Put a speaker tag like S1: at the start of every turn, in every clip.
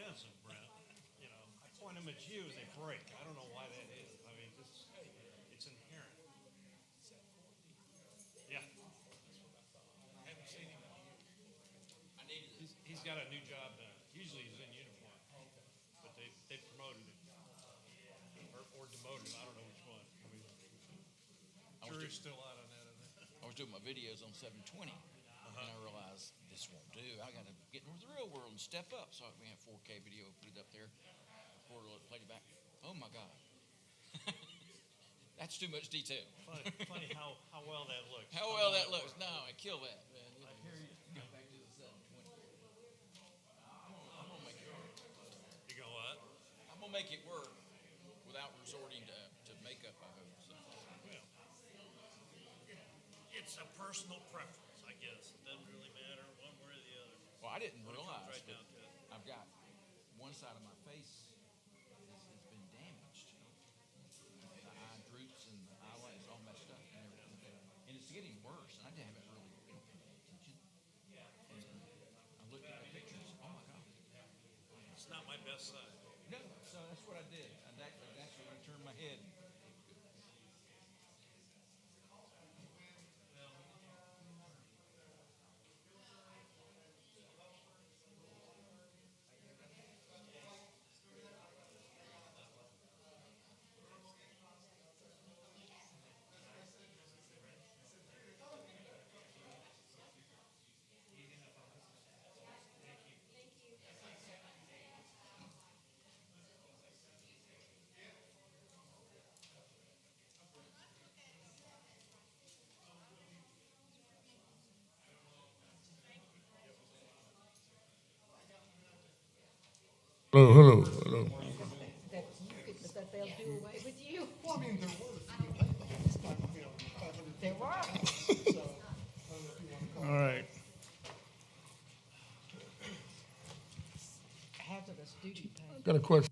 S1: expensive, Brent. You know, I point them at you, they break. I don't know why that is. I mean, it's inherent. Yeah. He's got a new job now. Usually he's in uniform, but they promoted him or demoted him. I don't know which one. I mean, jury's still out on that.
S2: I was doing my videos on 720, and I realized this won't do. I got to get into the real world and step up. So we have 4K video, put it up there, record it, played it back. Oh my God. That's too much detail.
S1: Funny how well that looks.
S2: How well that looks. No, I kill that, man.
S1: I hear you.
S2: Go back to the 720. I'm gonna make it work.
S1: You go what?
S2: I'm gonna make it work without resorting to makeup. I hope. So.
S1: Well, it's a personal preference, I guess. It doesn't really matter one way or the other.
S2: Well, I didn't realize
S1: right
S2: that
S1: down to it.
S2: I've got one side of my face has been damaged. The eye droops and the eyelid is all messed up and everything. And it's getting worse. And I haven't really paid attention. And I looked at the pictures. Oh my God.
S1: It's not my best side.
S2: No, so that's what I did. That's when I turned my head.
S3: Hello.
S4: That they'll do away with you.
S5: Well, I mean, there were a few this time, 500.
S4: There were.
S5: So, I don't know if you want to call
S3: All right.
S4: Hazardous duty pay.
S3: Got a question.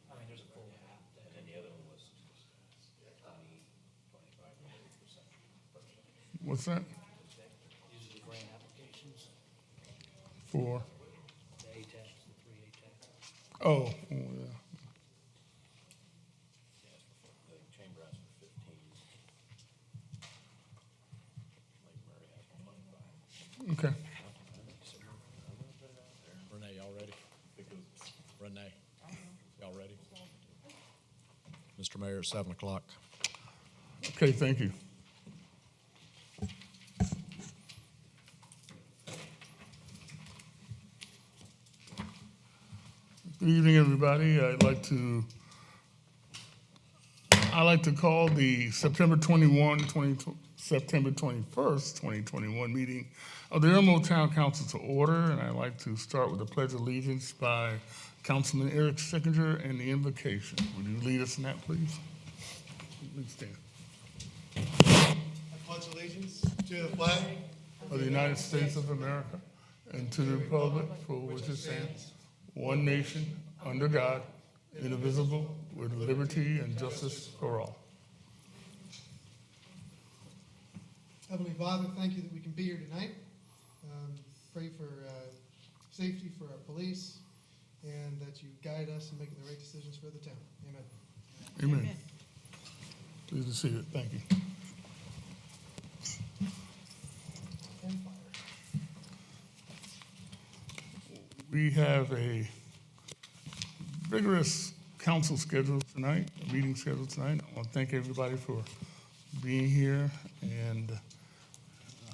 S1: I mean, there's a full and then the other one was 25.
S3: What's that?
S1: These are the grant applications,
S3: For?
S1: the A-tax, the 3 A-tax.
S3: Oh, yeah.
S1: The chamber asked for 15. Lake Murray has 25.
S3: Okay.
S6: Renee, y'all ready? Renee, y'all ready? Mr. Mayor, at 7 o'clock.
S3: Okay, thank you. Good evening, everybody. I'd like to call the September 21st, 2021 meeting of the Irmo Town Council to order, and I'd like to start with the Pledge of Allegiance by Councilman Eric Sickinger and the invocation. Would you lead us in that, please? Please stand.
S5: I pledge allegiance to the flag
S3: Of the United States of America and to the republic for which it stands, one nation, under God, indivisible, with liberty and justice for all.
S5: Heavenly Father, thank you that we can be here tonight. Pray for safety for our police and that you guide us in making the right decisions for the town. Amen.
S3: Amen. Please be seated. Thank you.
S5: And fire.
S3: We have a vigorous council schedule tonight, a meeting schedule tonight. I want to thank everybody for being here, and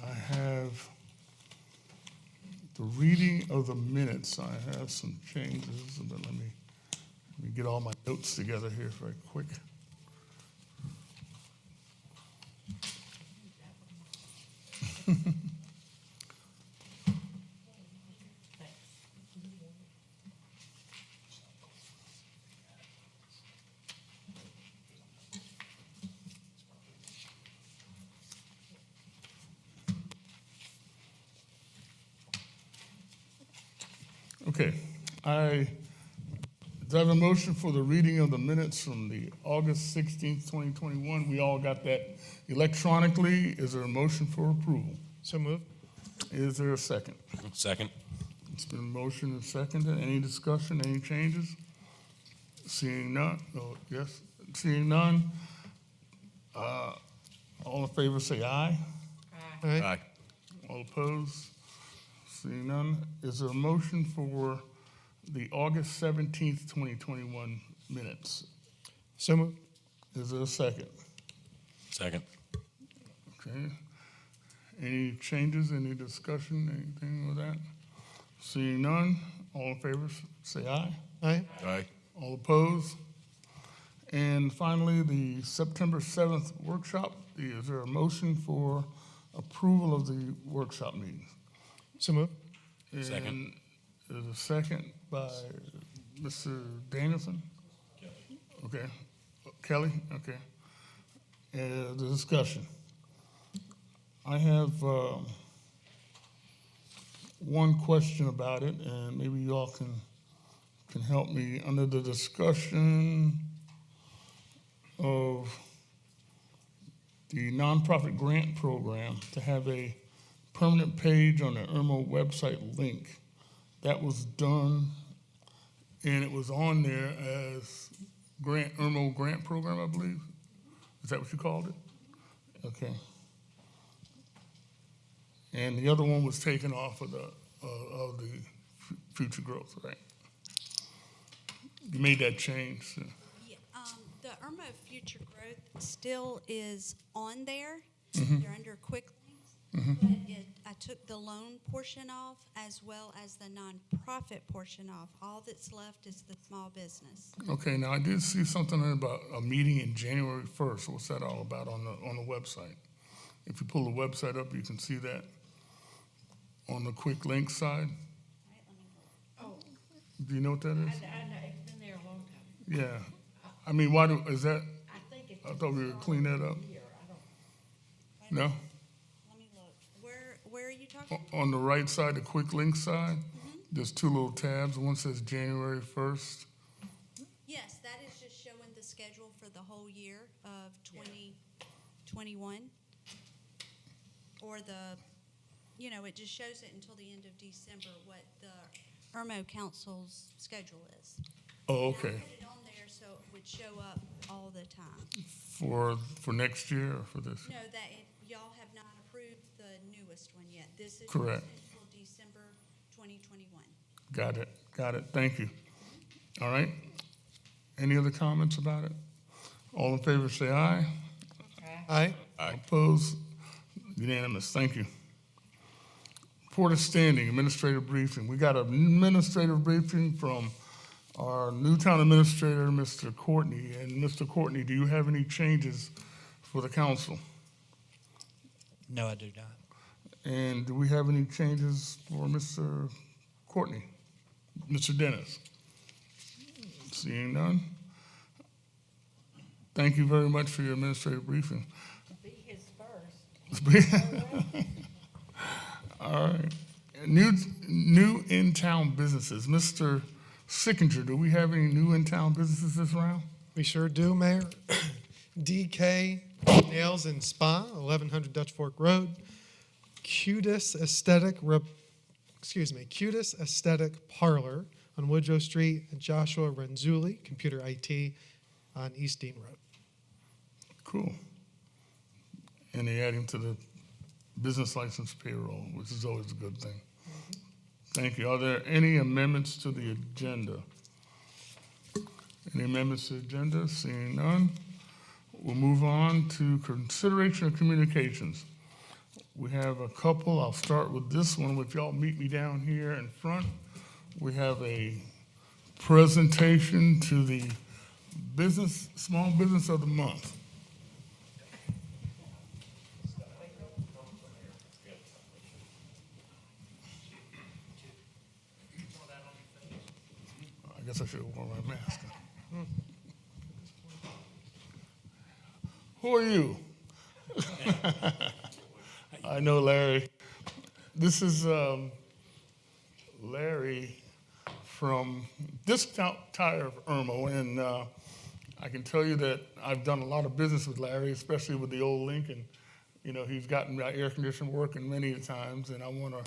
S3: I have the reading of the minutes. I have some changes, but let me get all my notes together here very quick. Okay, do I have a motion for the reading of the minutes from the August 16th, 2021? We all got that electronically. Is there a motion for approval?
S1: So moved.
S3: Is there a second?
S6: Second.
S3: It's been motioned and seconded. Any discussion, any changes? Seeing none, oh, yes, seeing none. All in favor say aye.
S6: Aye.
S3: All opposed? Seeing none. Is there a motion for the August 17th, 2021 minutes?
S1: So moved.
S3: Is there a second?
S6: Second.
S3: Okay. Any changes, any discussion, anything with that? Seeing none, all in favor say aye.
S1: Aye.
S6: Aye.
S3: All opposed? And finally, the September 7th workshop, is there a motion for approval of the workshop meetings?
S1: So moved.
S6: Second.
S3: And there's a second by Mr. Danielson? Okay. Kelly? Okay. The discussion. I have one question about it, and maybe y'all can help me. Under the discussion of the nonprofit grant program, to have a permanent page on the Irmo website link. That was done, and it was on there as Irmo grant program, I believe. Is that what you called it? Okay. And the other one was taken off of the future growth, right? You made that change. So.
S7: Yeah, the Irmo Future Growth still is on there. They're under quick links. But I took the loan portion off as well as the nonprofit portion off. All that's left is the small business.
S3: Okay, now I did see something about a meeting in January 1st. What's that all about on the website? If you pull the website up, you can see that on the quick link side.
S7: Right, let me look.
S4: Oh,
S3: Do you know what that is?
S4: I know, it's been there a long time.
S3: Yeah. I mean, why is that?
S4: I think it's.
S3: I thought we would clean that up.
S4: Here, I don't.
S7: Wait a
S3: No?
S7: minute. Let me look. Where are you talking?
S3: On the right side, the quick link side, there's two little tabs. One says January 1st.
S7: Yes, that is just showing the schedule for the whole year of 2021. Or it just shows it until the end of December what the Irmo Council's schedule is.
S3: Oh,
S7: And I
S3: okay.
S7: put it on there so it would show up all the time.
S3: For next year or for this?
S7: No, y'all have not approved the newest one yet. This is
S3: Correct.
S7: until December 2021.
S3: Got it. Thank you. All right. Any other comments about it? All in favor say aye.
S1: Aye.
S6: Aye.
S3: Opposed? Unanimous. Thank you. Report of standing, administrative briefing. We got an administrative briefing from our new town administrator, Mr. Courtney. And Mr. Courtney, do you have any changes for the council?
S8: No, I do not.
S3: And do we have any changes for Mr. Courtney? Mr. Dennis? Seeing none? Thank you very much for your administrative briefing.
S4: Be his first.
S3: All right. New in-town businesses. Mr. Sickinger, do we have any new in-town businesses this round?
S1: We sure do, Mayor. DK Nails and Spa, 1100 Dutch Fork Road. Cutest Aesthetic Parlor on Woodrow Street, and Joshua Renzulli, Computer IT on East Dean Road.
S3: Cool. And they add him to the business license payroll, which is always a good thing. Thank you. Are there any amendments to the agenda? Any amendments to the agenda? Seeing none, we'll move on to consideration of communications. We have a couple. I'll start with this one. If y'all meet me down here in front, we have a presentation to the small business of the month. guess I should have worn my mask. Who are you? I know Larry. This is Larry from Discount Tire of Irmo, and I can tell you that I've done a lot of business with Larry, especially with the old Lincoln. You know, he's gotten my air conditioner working many times, and I want to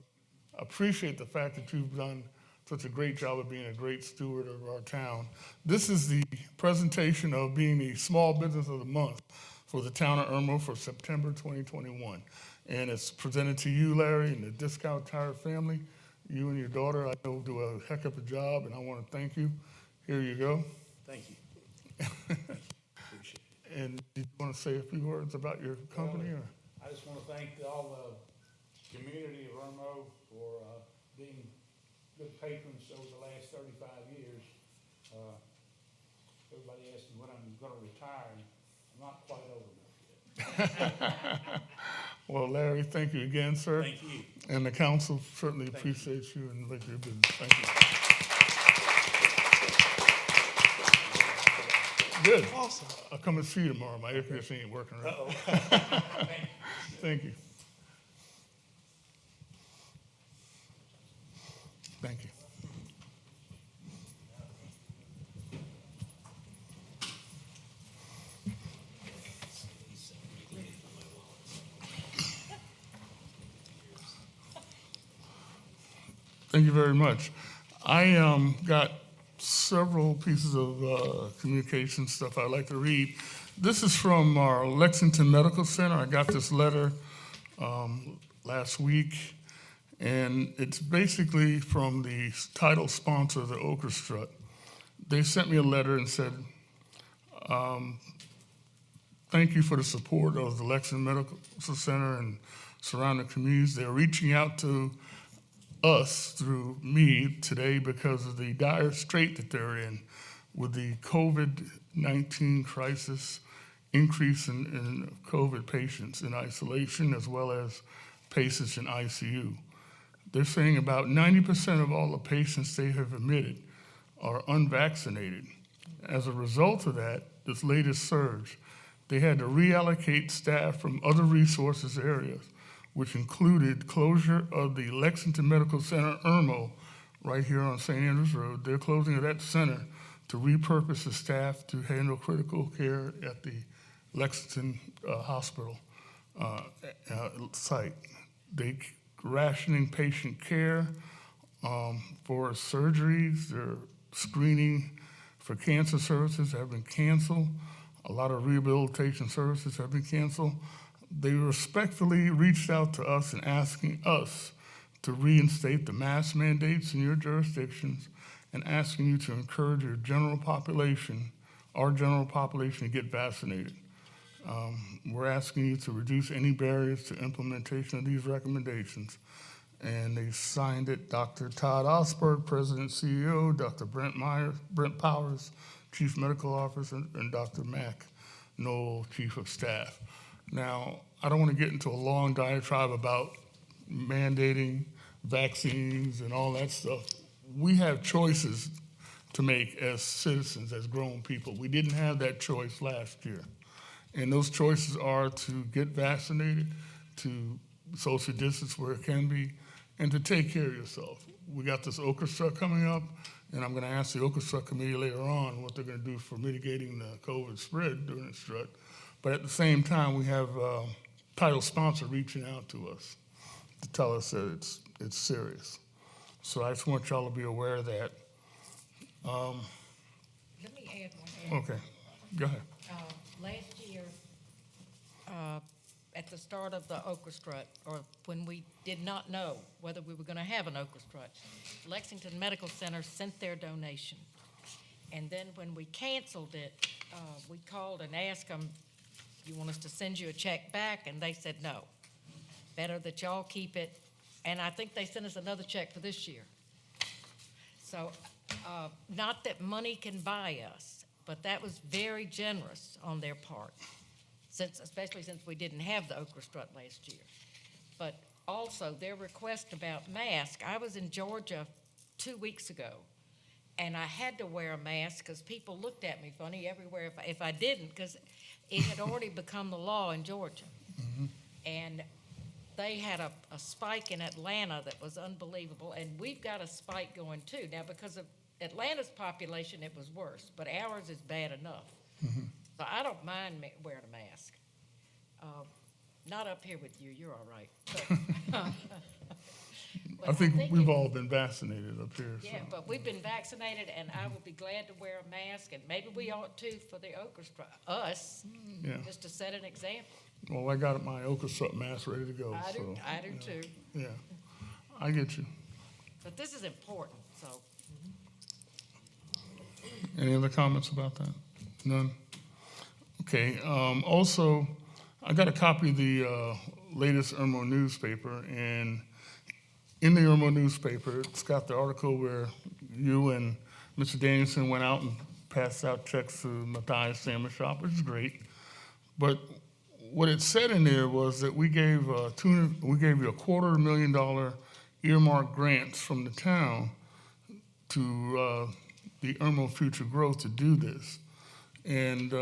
S3: appreciate the fact that you've done such a great job of being a great steward of our town. This is the presentation of being the Small Business of the Month for the town of Irmo for September 2021. And it's presented to you, Larry, and the Discount Tire family. You and your daughter, I know, do a heck of a job, and I want to thank you. Here you go.
S9: Thank you. Appreciate it.
S3: And did you want to say a few words about your company? Or?
S9: I just want to thank all the community of Irmo for being good patrons over the last 35 years. Everybody asks me when I'm going to retire, and I'm not quite old enough yet.
S3: Well, Larry, thank you again, sir.
S9: Thank you.
S3: And the council certainly
S9: Thank
S3: appreciates you and like your business. Thank you. Good.
S5: Awesome.
S3: I'll come and see you tomorrow. My air conditioning ain't working right.
S9: Uh-oh.
S3: Thank you. Thank you. Thank you very much. I got several pieces of communication stuff I'd like to read. This is from our Lexington Medical Center. I got this letter last week, and it's basically from the title sponsor of the orchestra. They sent me a letter and said, thank you for the support of the Lexington Medical Center and surrounding communities. They're reaching out to us through me today because of the dire strait that they're in with the COVID-19 crisis, increase in COVID patients in isolation as well as patients in ICU. They're saying about 90% of all the patients they have admitted are unvaccinated. As a result of that, this latest surge, they had to reallocate staff from other resources areas, which included closure of the Lexington Medical Center, Irmo, right here on St. Andrews Road. They're closing of that center to repurpose the staff to handle critical care at the Lexington Hospital site. They rationing patient care for surgeries. Their screening for cancer services have been canceled. A lot of rehabilitation services have been canceled. They respectfully reached out to us and asking us to reinstate the mask mandates in your jurisdictions and asking you to encourage your general population, our general population, to get vaccinated. We're asking you to reduce any barriers to implementation of these recommendations. And they signed it, Dr. Todd Osberg, President CEO, Dr. Brent Powers, Chief Medical Officer, and Dr. Mac Noel, Chief of Staff. Now, I don't want to get into a long diatribe about mandating vaccines and all that stuff. We have choices to make as citizens, as grown people. We didn't have that choice last year. And those choices are to get vaccinated, to social distance where it can be, and to take care of yourself. We got this orchestra coming up, and I'm going to ask the orchestra committee later on what they're going to do for mitigating the COVID spread during the strut. But at the same time, we have title sponsor reaching out to us to tell us that it's serious. So I just want y'all to be aware of that.
S4: Let me add one thing.
S3: Okay, go ahead.
S4: Last year, at the start of the orchestra, or when we did not know whether we were going to have an orchestra, Lexington Medical Center sent their donation. And then when we canceled it, we called and asked them, you want us to send you a check back? And they said, no, better that y'all keep it. And I think they sent us another check for this year. So not that money can buy us, but that was very generous on their part, especially since we didn't have the okra strut last year. But also their request about masks. I was in Georgia 2 weeks ago, And I had to wear a mask because people looked at me funny everywhere if I didn't, because it had already become the law in Georgia. And they had a spike in Atlanta that was unbelievable, and we've got a spike going too. Now, because of Atlanta's population, it was worse, but ours is bad enough. So I don't mind wearing a mask. Not up here with you, you're all right. But
S3: I think we've
S4: it-
S3: all been vaccinated up here. So.
S4: Yeah, but we've been vaccinated, and I would be glad to wear a mask, and maybe we ought to for the orchestra, us,
S3: Yeah.
S4: just to set an example.
S3: Well, I got my orchestra mask ready to go.
S4: I
S3: so,
S4: do too.
S3: Yeah, I get you.
S4: But this is important, so.
S3: Any other comments about that? None? Okay, also, I got a copy of the latest Irmo newspaper, and in the Irmo newspaper, it's got the article where you and Mr. Danielson went out and passed out checks to Matthias Sandwich Shop, which is great. But what it said in there was that we gave you $250,000 earmark grants from the town to the Irmo Future Growth to do this. And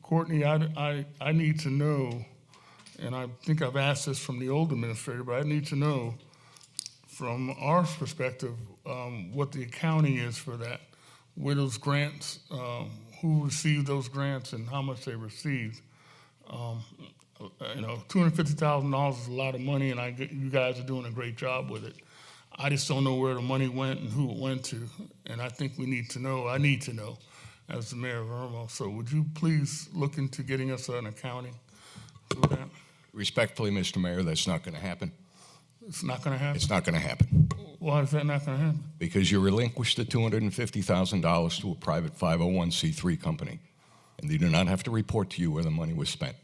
S3: Courtney, I need to know, and I think I've asked this from the old administrator, but I need to know from our perspective what the accounting is for that, where those grants, who received those grants and how much they received. $250,000 is a lot of money, and you guys are doing a great job with it. I just don't know where the money went and who it went to, and I think we need to know. I need to know, as the mayor of Irmo. So would you please look into getting us an accounting for that?
S10: Respectfully, Mr. Mayor, that's not going to happen.
S3: It's not going to happen?
S10: It's not going to happen
S3: Why is that not going to happen?
S10: because you relinquished the $250,000 to a private 501c3 company, and they do not have to report to you where the money was spent.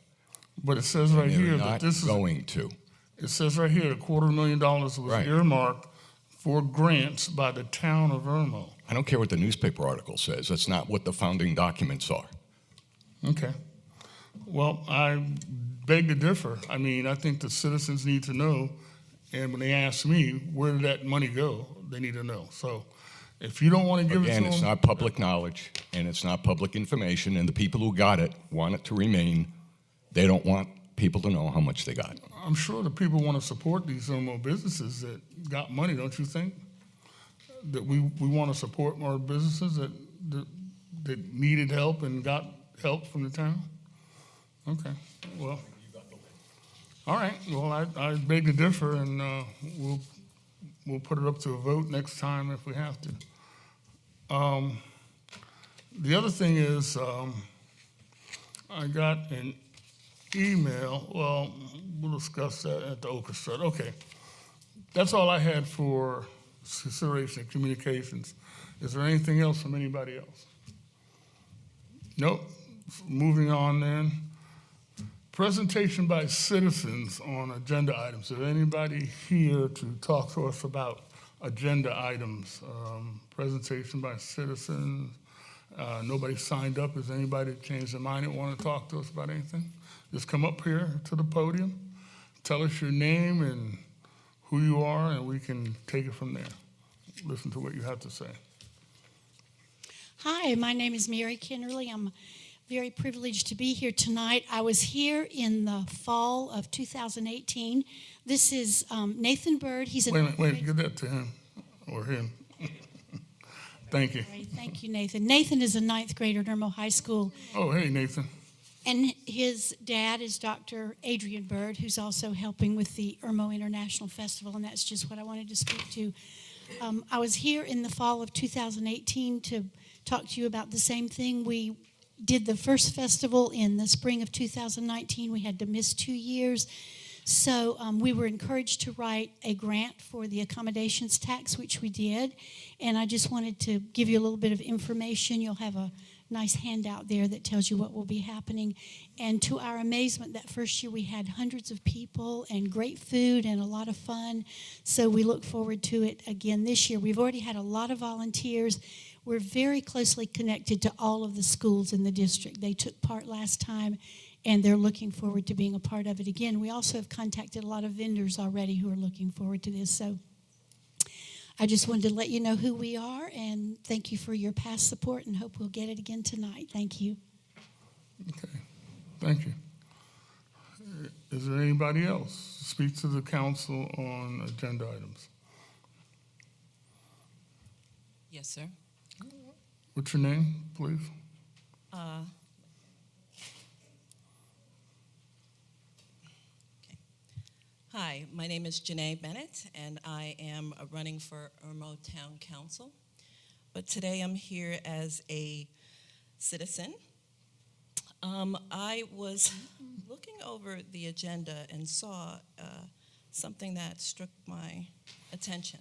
S3: But it says right
S10: They're
S3: here that
S10: not
S3: this is,
S10: going to.
S3: it says right here, $250,000 was
S10: Right.
S3: earmarked for grants by the town of Irmo.
S10: I don't care what the newspaper article says. That's not what the founding documents are.
S3: Okay. Well, I beg to differ. I mean, I think the citizens need to know, and when they ask me, where did that money go, they need to know. So if you don't want to give it to
S10: Again,
S3: them.
S10: it's not public knowledge, and it's not public information, and the people who got it want it to remain. They don't want people to know how much they got.
S3: I'm sure the people want to support these Irmo businesses that got money, don't you think? That we want to support more businesses that needed help and got help from the town? Okay, well. All right, well, I beg to differ, and we'll put it up to a vote next time if we have to. The other thing is, I got an email, well, we'll discuss that at the orchestra. Okay, that's all I had for consideration of communications. Is there anything else from anybody else? Nope. Moving on then. Presentation by citizens on agenda items. Is there anybody here to talk to us about agenda items? Presentation by citizens. Nobody signed up. Is anybody that changed their mind and want to talk to us about anything? Just come up here to the podium, tell us your name and who you are, and we can take it from there. Listen to what you have to say.
S11: Hi, my name is Mary Kennerly. I'm very privileged to be here tonight. I was here in the fall of 2018. This is Nathan Bird. He's
S3: Wait, give that to him or him. Thank you.
S11: Thank you, Nathan. Nathan is a 9th grader at Irmo High School.
S3: Oh, hey, Nathan.
S11: And his dad is Dr. Adrian Bird, who's also helping with the Irmo International Festival, and that's just what I wanted to speak to. I was here in the fall of 2018 to talk to you about the same thing. We did the first festival in the spring of 2019. We had to miss 2 years. So we were encouraged to write a grant for the accommodations tax, which we did. And I just wanted to give you a little bit of information. You'll have a nice handout there that tells you what will be happening. And to our amazement, that first year we had hundreds of people and great food and a lot of fun. So we look forward to it again this year. We've already had a lot of volunteers. We're very closely connected to all of the schools in the district. They took part last time, and they're looking forward to being a part of it again. We also have contacted a lot of vendors already who are looking forward to this. So I just wanted to let you know who we are, and thank you for your past support, and hope we'll get it again tonight. Thank you.
S3: Okay, thank you. Is there anybody else to speak to the council on agenda items?
S12: Yes, sir.
S3: What's your name, please?
S12: Hi, my name is Janae Bennett, and I am running for Irmo Town Council. But today I'm here as a citizen. I was looking over the agenda and saw something that struck my attention.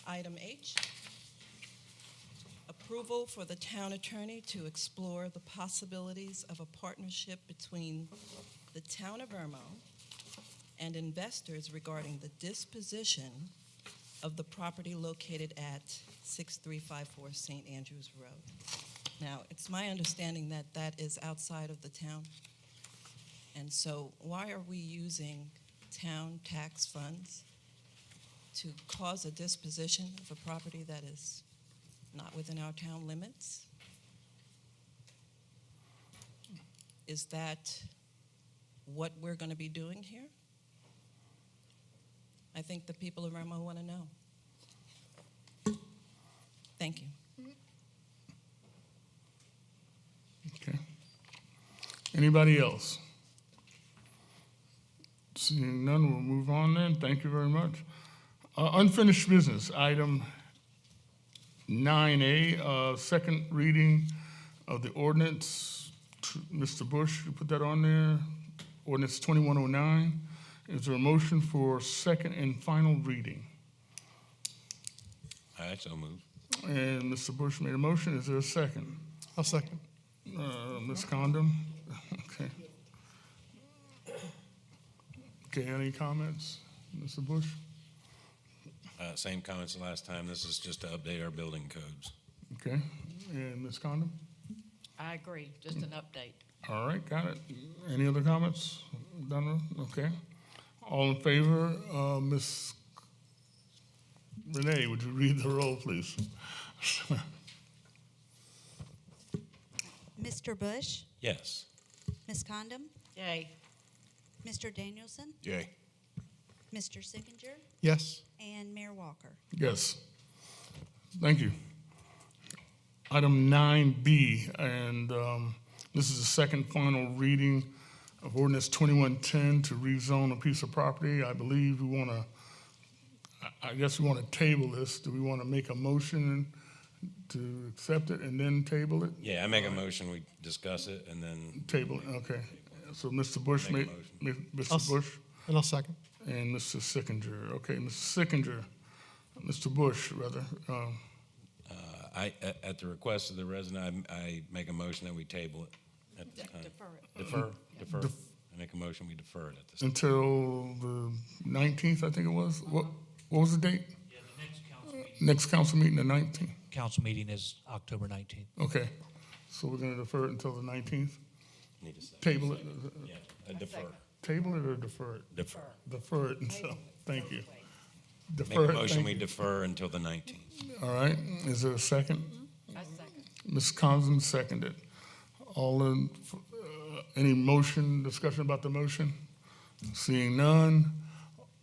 S12: Item H, approval for the town attorney to explore the possibilities of a partnership between the town of Irmo and investors regarding the disposition of the property located at 6354 St. Andrews Road. Now, it's my understanding that that is outside of the town. And so why are we using town tax funds to cause a disposition of a property that is not within our town limits? Is that what we're going to be doing here? I think the people of Irmo want to know. Thank you.
S3: Okay. Anybody else? Seeing none, we'll move on then. Thank you very much. Unfinished business, item 9A, second reading of the ordinance. Mr. Bush, you put that on there. Ordinance 2109. Is there a motion for second and final reading?
S6: I so move.
S3: And Mr. Bush made a motion. Is there a second?
S5: I'll second.
S3: Ms. Condon? Okay. Okay, any comments, Mr. Bush?
S6: Same comments last time. This is just to update our building codes.
S3: Okay, and Ms. Condon?
S4: I agree, just an update.
S3: All right, got it. Any other comments? Done? Okay. All in favor, Ms. Renee, would you read the roll, please?
S7: Mr. Bush,
S6: Yes.
S7: Ms. Condom,
S4: Yay.
S7: Mr. Danielson,
S10: Yay.
S7: Mr. Sickinger,
S5: Yes.
S7: and Mayor Walker.
S3: Yes. Thank you. Item 9B, and this is the second final reading of ordinance 2110 to rezone a piece of property. I believe we want to, I guess we want to table this. Do we want to make a motion to accept it and then table it?
S6: Yeah, I make a motion, we discuss it, and then
S3: Table it, okay. So Mr. Bush
S6: Make
S3: made,
S6: a
S3: Mr. Bush
S5: And I'll second.
S3: and Mr. Sickinger. Okay, Mr. Sickinger, Mr. Bush, rather.
S6: at the request of the resident, I make a motion that we table it at this time.
S4: Defer it.
S6: Defer. I make a motion, we defer it at this time.
S3: Until the 19th, I think it was. What was the date?
S8: Yeah, the next council meeting.
S3: Next council meeting, the 19th?
S8: Council meeting is October 19th.
S3: Okay, so we're gonna defer it until the 19th?
S6: Need a second.
S3: Table it,
S6: Yeah, defer.
S3: table it or defer it?
S6: Defer.
S3: Defer it until, thank you.
S6: Make
S3: Defer
S6: a
S3: it,
S6: motion,
S3: thank
S6: we
S3: you.
S6: defer until the 19th.
S3: All right, is there a second?
S4: I second.
S3: Ms. Conlon seconded. All in, any motion, discussion about the motion? Seeing none,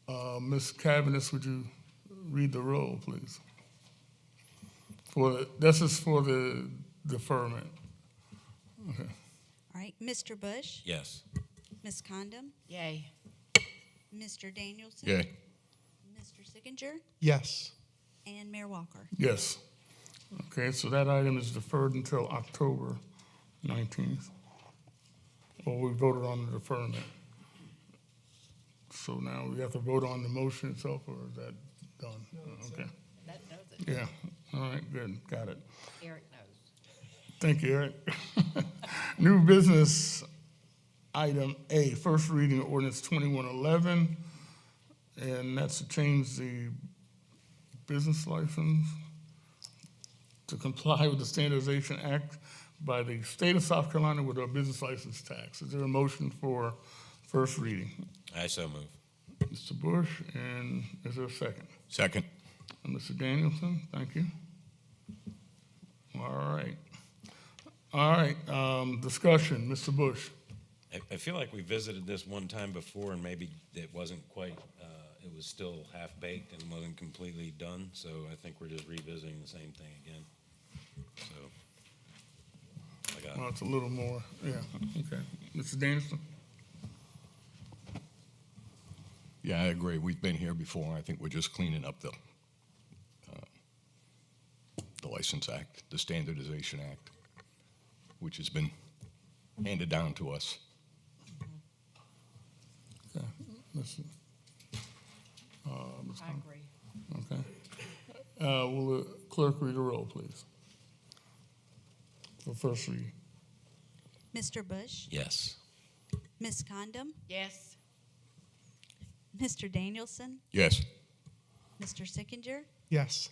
S3: Ms. Cavaness, would you read the roll, please? This is for the deferment. Okay.
S7: All right, Mr. Bush,
S6: Yes.
S7: Ms. Condom,
S4: Yay.
S7: Mr. Danielson,
S10: Yay.
S7: Mr. Sickinger,
S5: Yes.
S7: and Mayor Walker.
S3: Yes. Okay, so that item is deferred until October 19th. Well, we voted on the deferment. So now we have to vote on the motion itself, or is that done? Okay,
S4: That knows it.
S3: yeah, all right, good, got it.
S4: Eric knows.
S3: Thank you, Eric. New business, item A, first reading of ordinance 2111, and that's to change the business license to comply with the Standardization Act by the state of South Carolina with our business license tax. Is there a motion for first reading?
S6: I so move.
S3: Mr. Bush, and is there a second?
S10: Second.
S3: Mr. Danielson, thank you. All right. All right, discussion, Mr. Bush.
S13: I feel like we visited this one time before, and maybe it wasn't quite, it was still half-baked and wasn't completely done, so I think we're just revisiting the same thing again. So, I got
S3: Well, it's a little more, yeah, okay. Mr. Danielson?
S10: Yeah, I agree. We've been here before. I think we're just cleaning up the License Act, the Standardization Act, which has been handed down to us.
S3: Okay. Ms.
S4: I agree.
S3: Okay. Will the clerk read a roll, please? For first reading.
S7: Mr. Bush?
S13: yes.
S7: Ms. Condom?
S4: Yes.
S7: Mr. Danielson?
S10: Yes.
S7: Mr. Sickinger?
S5: Yes.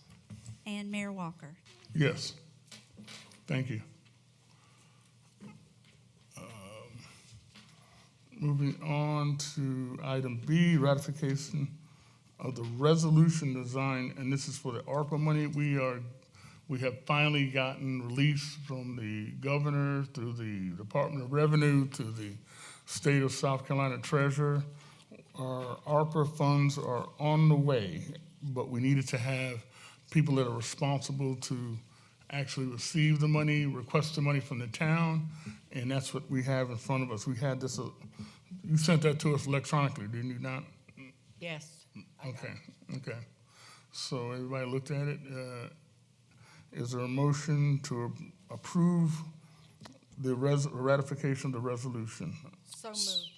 S7: And Mayor Walker?
S3: Yes. Thank you. Moving on to item B, ratification of the resolution design, and this is for the ARPA money. We have finally gotten release from the governor through the Department of Revenue to the state of South Carolina treasurer. Our ARPA funds are on the way, but we needed to have people that are responsible to actually receive the money, request the money from the town, and that's what we have in front of us. We had this, you sent that to us electronically, didn't you not?
S4: Yes.
S3: Okay, okay. So everybody looked at it. Is there a motion to approve the ratification of the resolution?
S4: So moved.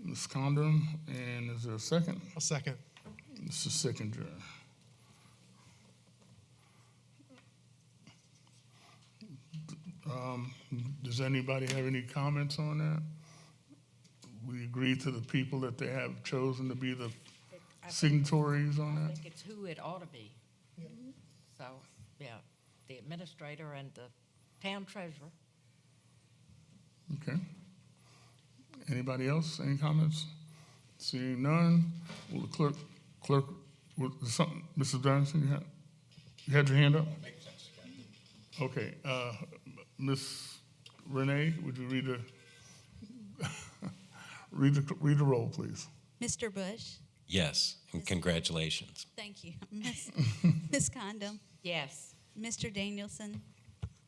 S3: Ms. Condon, and is there a second?
S5: A second.
S3: Mr. Sickinger. Does anybody have any comments on that? We agree to the people that they have chosen to be the signatories on
S4: I
S3: that?
S4: think it's who it ought to be. So, yeah, the administrator and the town treasurer.
S3: Okay. Anybody else? Any comments? Seeing none, will the clerk, something, Mrs. Johnson, you had your hand up? Okay, Ms. Renee, would you read the roll, please?
S7: Mr. Bush?
S13: Yes, and congratulations.
S7: Thank you. Ms. Condom?
S4: Yes.
S7: Mr. Danielson?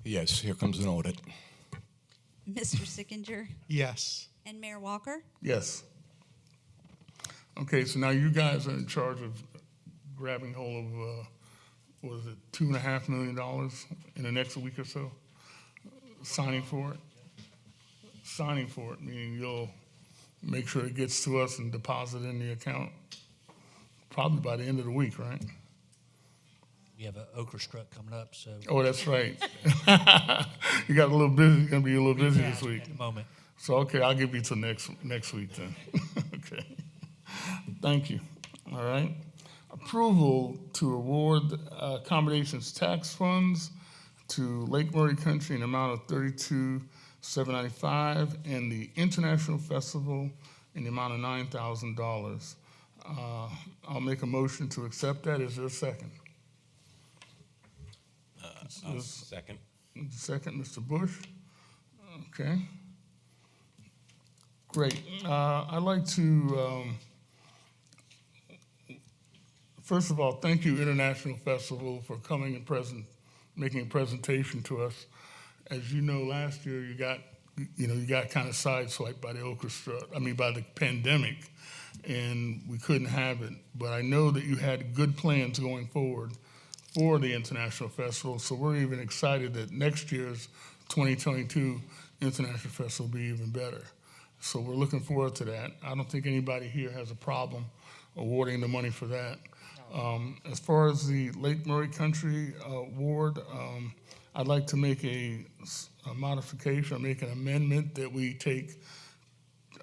S10: Yes, here comes an audit.
S7: Mr. Sickinger?
S5: Yes.
S7: And Mayor Walker?
S3: Yes. Okay, so now you guys are in charge of grabbing hold of, what is it, $2.5 million in the next week or so? Signing for it? Signing for it, meaning you'll make sure it gets to us and deposit in the account probably by the end of the week, right?
S8: We have an okra strut coming up, so.
S3: Oh, that's right. You got a little busy, you're gonna be a little busy this week.
S8: At the moment.
S3: So, okay, I'll give you till next week then. Okay. Thank you. All right. Approval to award accommodations tax funds to Lake Murray Country in the amount of $32,795 and the International Festival in the amount of $9,000. I'll make a motion to accept that. Is there a second?
S13: I'll second.
S3: Second, Mr. Bush. Okay. Great. I'd like to, first of all, thank you, International Festival, for coming and making a presentation to us. As you know, last year you got kind of sideswiped by the by the pandemic, and we couldn't have it. But I know that you had good plans going forward for the International Festival, so we're even excited that next year's 2022 International Festival will be even better. So we're looking forward to that. I don't think anybody here has a problem awarding the money for that. As far as the Lake Murray Country award, I'd like to make a modification, or make an amendment that we take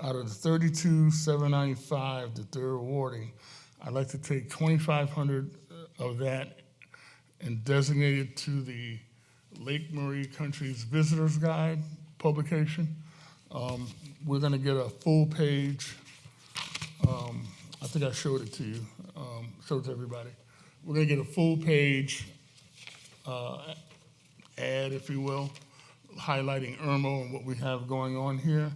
S3: out of the $32,795 that they're awarding. I'd like to take $2,500 of that and designate it to the Lake Murray Country's Visitor's Guide publication. We're gonna get a full page, I think I showed it to you, showed it to everybody. we're gonna get a full page ad, if you will, highlighting Irmo and what we have going on here,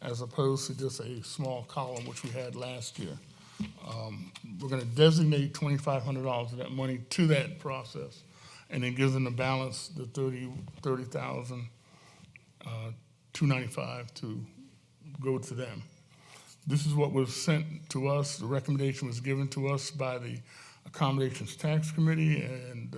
S3: as opposed to just a small column, which we had last year. We're gonna designate $2,500 of that money to that process, and then give them the balance, the $30,295 to go to them. This is what was sent to us. The recommendation was given to us by the Accommodations Tax Committee, and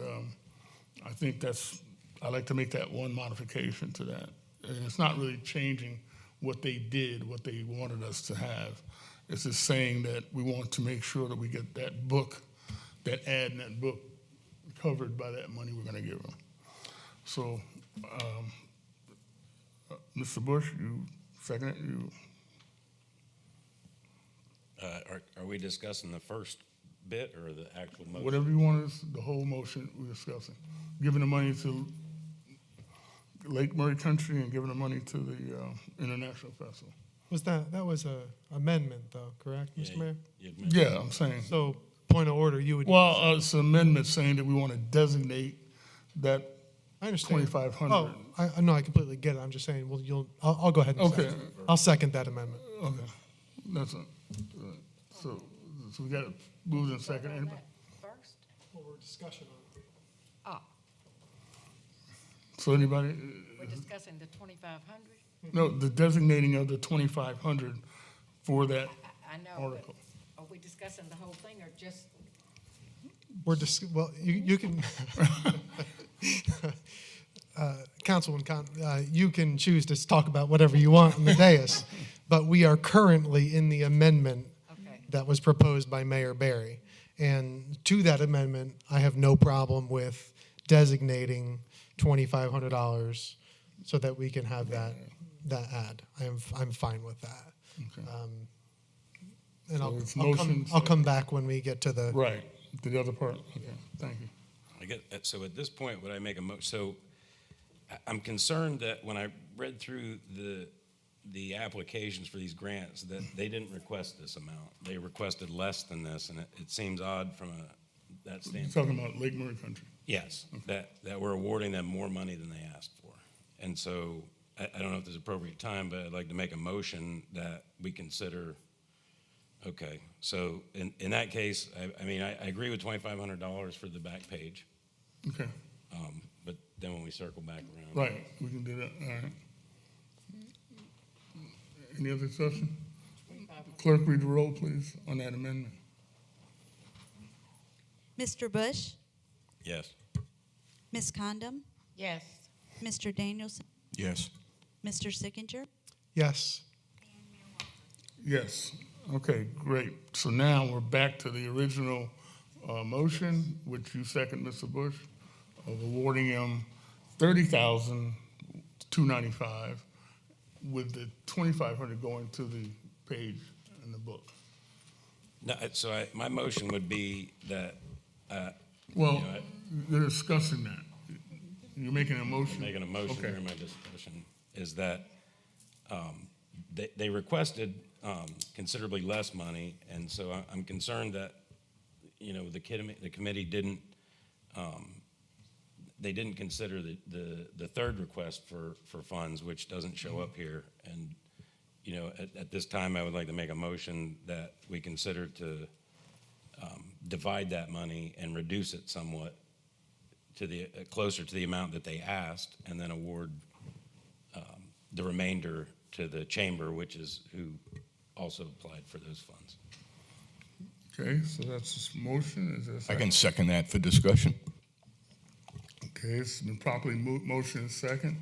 S3: I think I'd like to make that one modification to that. And it's not really changing what they did, what they wanted us to have. It's just saying that we want to make sure that we get that book, that ad in that book covered by that money we're gonna give them. So, Mr. Bush, you second it?
S13: Are we discussing the first bit or the actual motion?
S3: Whatever you want is the whole motion we're discussing. Giving the money to Lake Murray Country and giving the money to the International Festival.
S5: That was a amendment though, correct, Mr. Mayor?
S3: Yeah, I'm saying.
S5: So, point of order, you would.
S3: Well, it's an amendment saying that we want to designate that
S5: I understand.
S3: 2,500.
S5: Oh, I know, I completely get it. I'm just saying, well, I'll go ahead and
S3: Okay.
S5: second. I'll second that amendment.
S3: Okay, that's it. So we got it moved in second. Anybody?
S4: First?
S5: Well, we're discussion on it.
S4: Oh,
S3: So anybody?
S4: we're discussing the 2,500?
S3: No, the designating of the 2,500 for that
S4: I know,
S3: article.
S4: but are we discussing the whole thing or just,
S5: Well, you can, Councilman, you can choose to talk about whatever you want on the dais, but we are currently in the amendment
S4: okay,
S5: that was proposed by Mayor Barry. And to that amendment, I have no problem with designating $2,500 so that we can have that ad. I'm fine with that.
S3: Okay.
S5: And
S3: So it's
S5: I'll come back when we get to the.
S3: Right, to the other part. Okay, thank you.
S13: So at this point, would I make a motion? So I'm concerned that when I read through the applications for these grants, that they didn't request this amount. They requested less than this, and it seems odd from that
S3: You're
S13: standpoint.
S3: talking about Lake Murray Country.
S13: Yes, that we're awarding them more money than they asked for. And so I don't know if there's appropriate time, but I'd like to make a motion that we consider, okay, so in that case, I mean, I agree with $2,500 for the back page.
S3: Okay,
S13: But then when we circle back around.
S3: right, we can do that, all right. Any other discussion? Clerk, read the roll, please, on that amendment.
S7: Mr. Bush,
S13: Yes.
S7: Ms. Condom,
S4: yes,
S7: Mr. Danielson,
S10: Yes.
S7: Mr. Sickinger,
S5: Yes.
S3: Yes, okay, great. So now we're back to the original motion, which you second, Mr. Bush, of awarding him $30,295 with the $2,500 going to the page in the book.
S13: No, so my motion would be that,
S3: Well, you're discussing that. You're making a motion?
S13: making a motion
S3: Okay.
S13: during my discussion, is that they requested considerably less money, and so I'm concerned that, the committee didn't, they didn't consider the third request for funds, which doesn't show up here. And, at this time, I would like to make a motion that we consider to divide that money and reduce it somewhat to closer to the amount that they asked, and then award the remainder to the chamber, which is who also applied for those funds.
S3: Okay, so that's this motion. Is there a
S10: I
S3: second?
S10: can second that for discussion.
S3: Okay, it's been properly motion and second.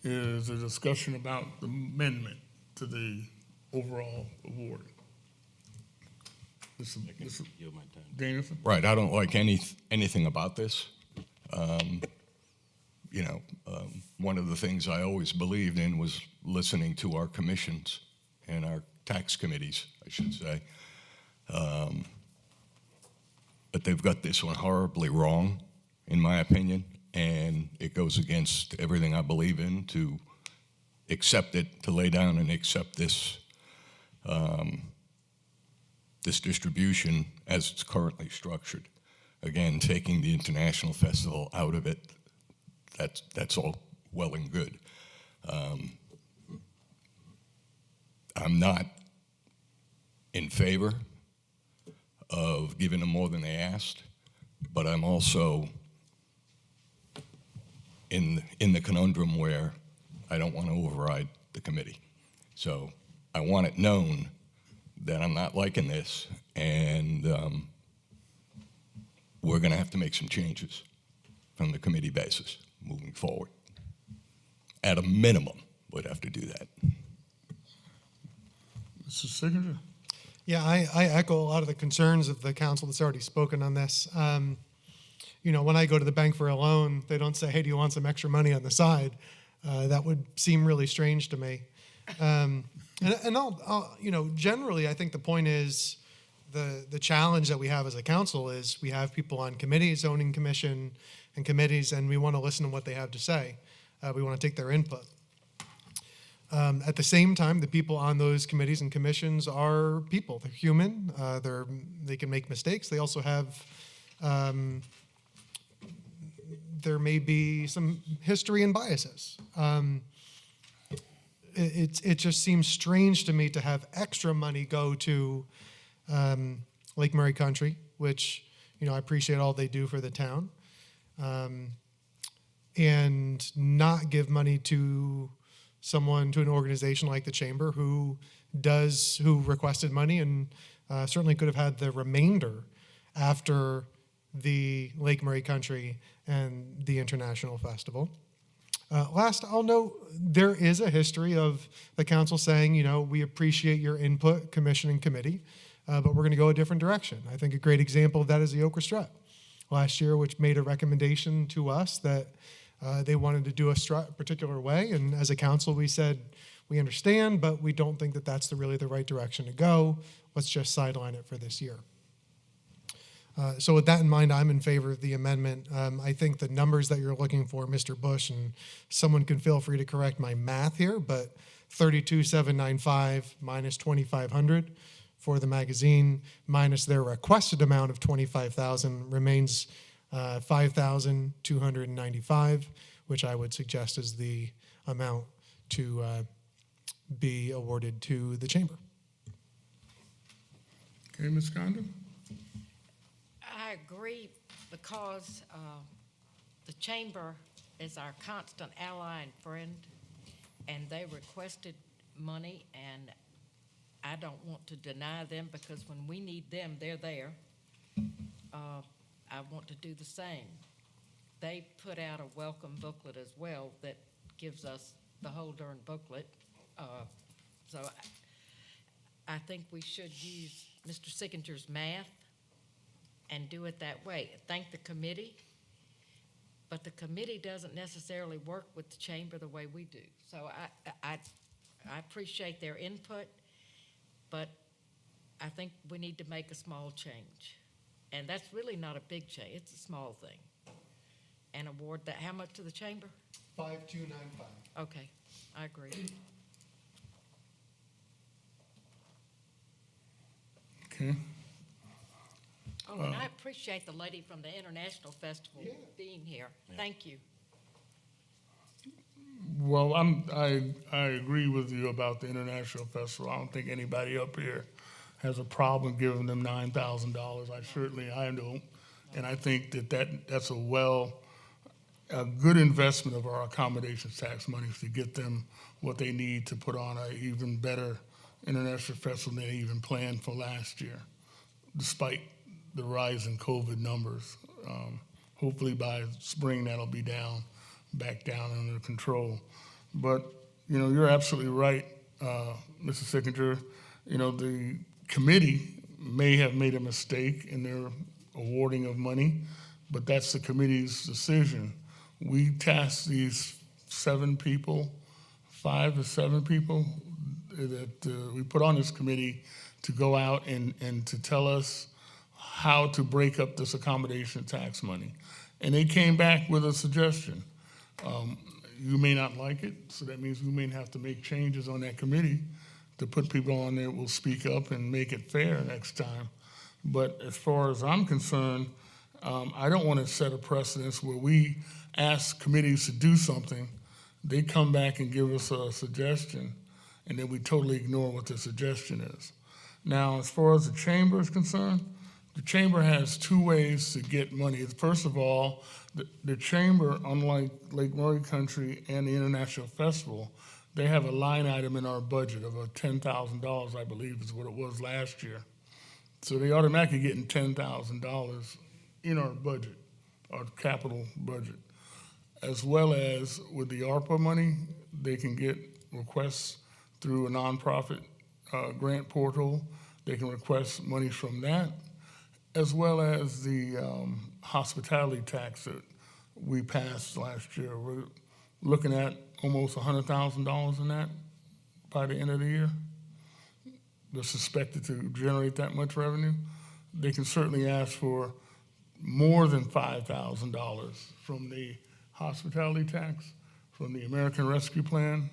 S3: Is a discussion about the amendment to the overall award. Mr.
S13: Yield my time.
S3: Danielson?
S10: Right, I don't like anything about this. One of the things I always believed in was listening to our commissions and our tax committees, I should say. But they've got this one horribly wrong, in my opinion, and it goes against everything I believe in to accept it, to lay down and accept this this distribution as it's currently structured. Again, taking the International Festival out of it, that's all well and good. I'm not in favor of giving them more than they asked, but I'm also in the conundrum where I don't want to override the committee. So I want it known that I'm not liking this, and we're going to have to make some changes from the committee basis moving forward. At a minimum, we'd have to do that.
S3: Mr. Signature?
S5: Yeah, I echo a lot of the concerns of the council that's already spoken on this. You know, when I go to the bank for a loan, they don't say, hey, do you want some extra money on the side? That would seem really strange to me. And I'll, you know, generally, I think the point is the challenge that we have as a council is we have people on committees, zoning commission and committees, and we want to listen to what they have to say. We want to take their input. At the same time, the people on those committees and commissions are people. They're human. They can make mistakes. They also have, there may be some history and biases. It just seems strange to me to have extra money go to Lake Murray Country, which, you know, I appreciate all they do for the town, and not give money to an organization like the Chamber who requested money and certainly could have had the remainder after the Lake Murray Country and the International Festival. Last, I'll note there is a history of the council saying, you know, we appreciate your input, commission and committee, but we're going to go a different direction. I think a great example of that is the Okra Strut last year, which made a recommendation to us that they wanted to do a strut a particular way. And as a council, we said, we understand, but we don't think that that's really the right direction to go. Let's just sideline it for this year. So with that in mind, I'm in favor of the amendment. I think the numbers that you're looking for, Mr. Bush, and someone can feel free to correct my math here, but 32,795 minus 2,500 for the magazine minus their requested amount of 25,000 remains 5,295, which I would suggest is the amount to be awarded to the chamber.
S3: Okay, Ms. Condon?
S4: I agree because the chamber is our constant ally and friend, and they requested money, and I don't want to deny them because when we need them, they're there. I want to do the same. They put out a welcome booklet as well that gives us the whole darn booklet. So I think we should use Mr. Signager's math and do it that way. Thank the committee, but the committee doesn't necessarily work with the chamber the way we do. So I appreciate their input, but I think we need to make a small change. And that's really not a big change, it's a small thing. And award that, how much to the chamber?
S5: 5,295.
S4: Okay, I agree.
S3: Okay.
S4: Oh, and I appreciate the lady from the International Festival being here. Thank you.
S3: Well, I agree with you about the International Festival. I don't think anybody up here has a problem giving them $9,000. I don't. And I think that's a good investment of our accommodations tax monies to get them what they need to put on an even better International Festival than they even planned for last year, despite the rise in COVID numbers. Hopefully by spring that'll be back down under control. But, you know, you're absolutely right, Mr. Signature. You know, the committee may have made a mistake in their awarding of money, but that's the committee's decision. We tasked these 5 to 7 people that we put on this committee to go out and to tell us how to break up this accommodation tax money. And they came back with a suggestion. You may not like it, so that means we may have to make changes on that committee to put people on there that will speak up and make it fair next time. But as far as I'm concerned, I don't want to set a precedence where we ask committees to do something, they come back and give us a suggestion, and then we totally ignore what the suggestion is. Now, as far as the chamber is concerned, the chamber has two ways to get money. First of all, the chamber, unlike Lake Murray Country and the International Festival, they have a line item in our budget of $10,000, I believe is what it was last year. So they automatically getting $10,000 in our budget, our capital budget. As well as with the ARPA money, they can get requests through a nonprofit grant portal. They can request money from that, as well as the hospitality tax that we passed last year. We're looking at almost $100,000 in that by the end of the year. They're suspected to generate that much revenue. They can certainly ask for more than $5,000 from the hospitality tax, from the American Rescue Plan,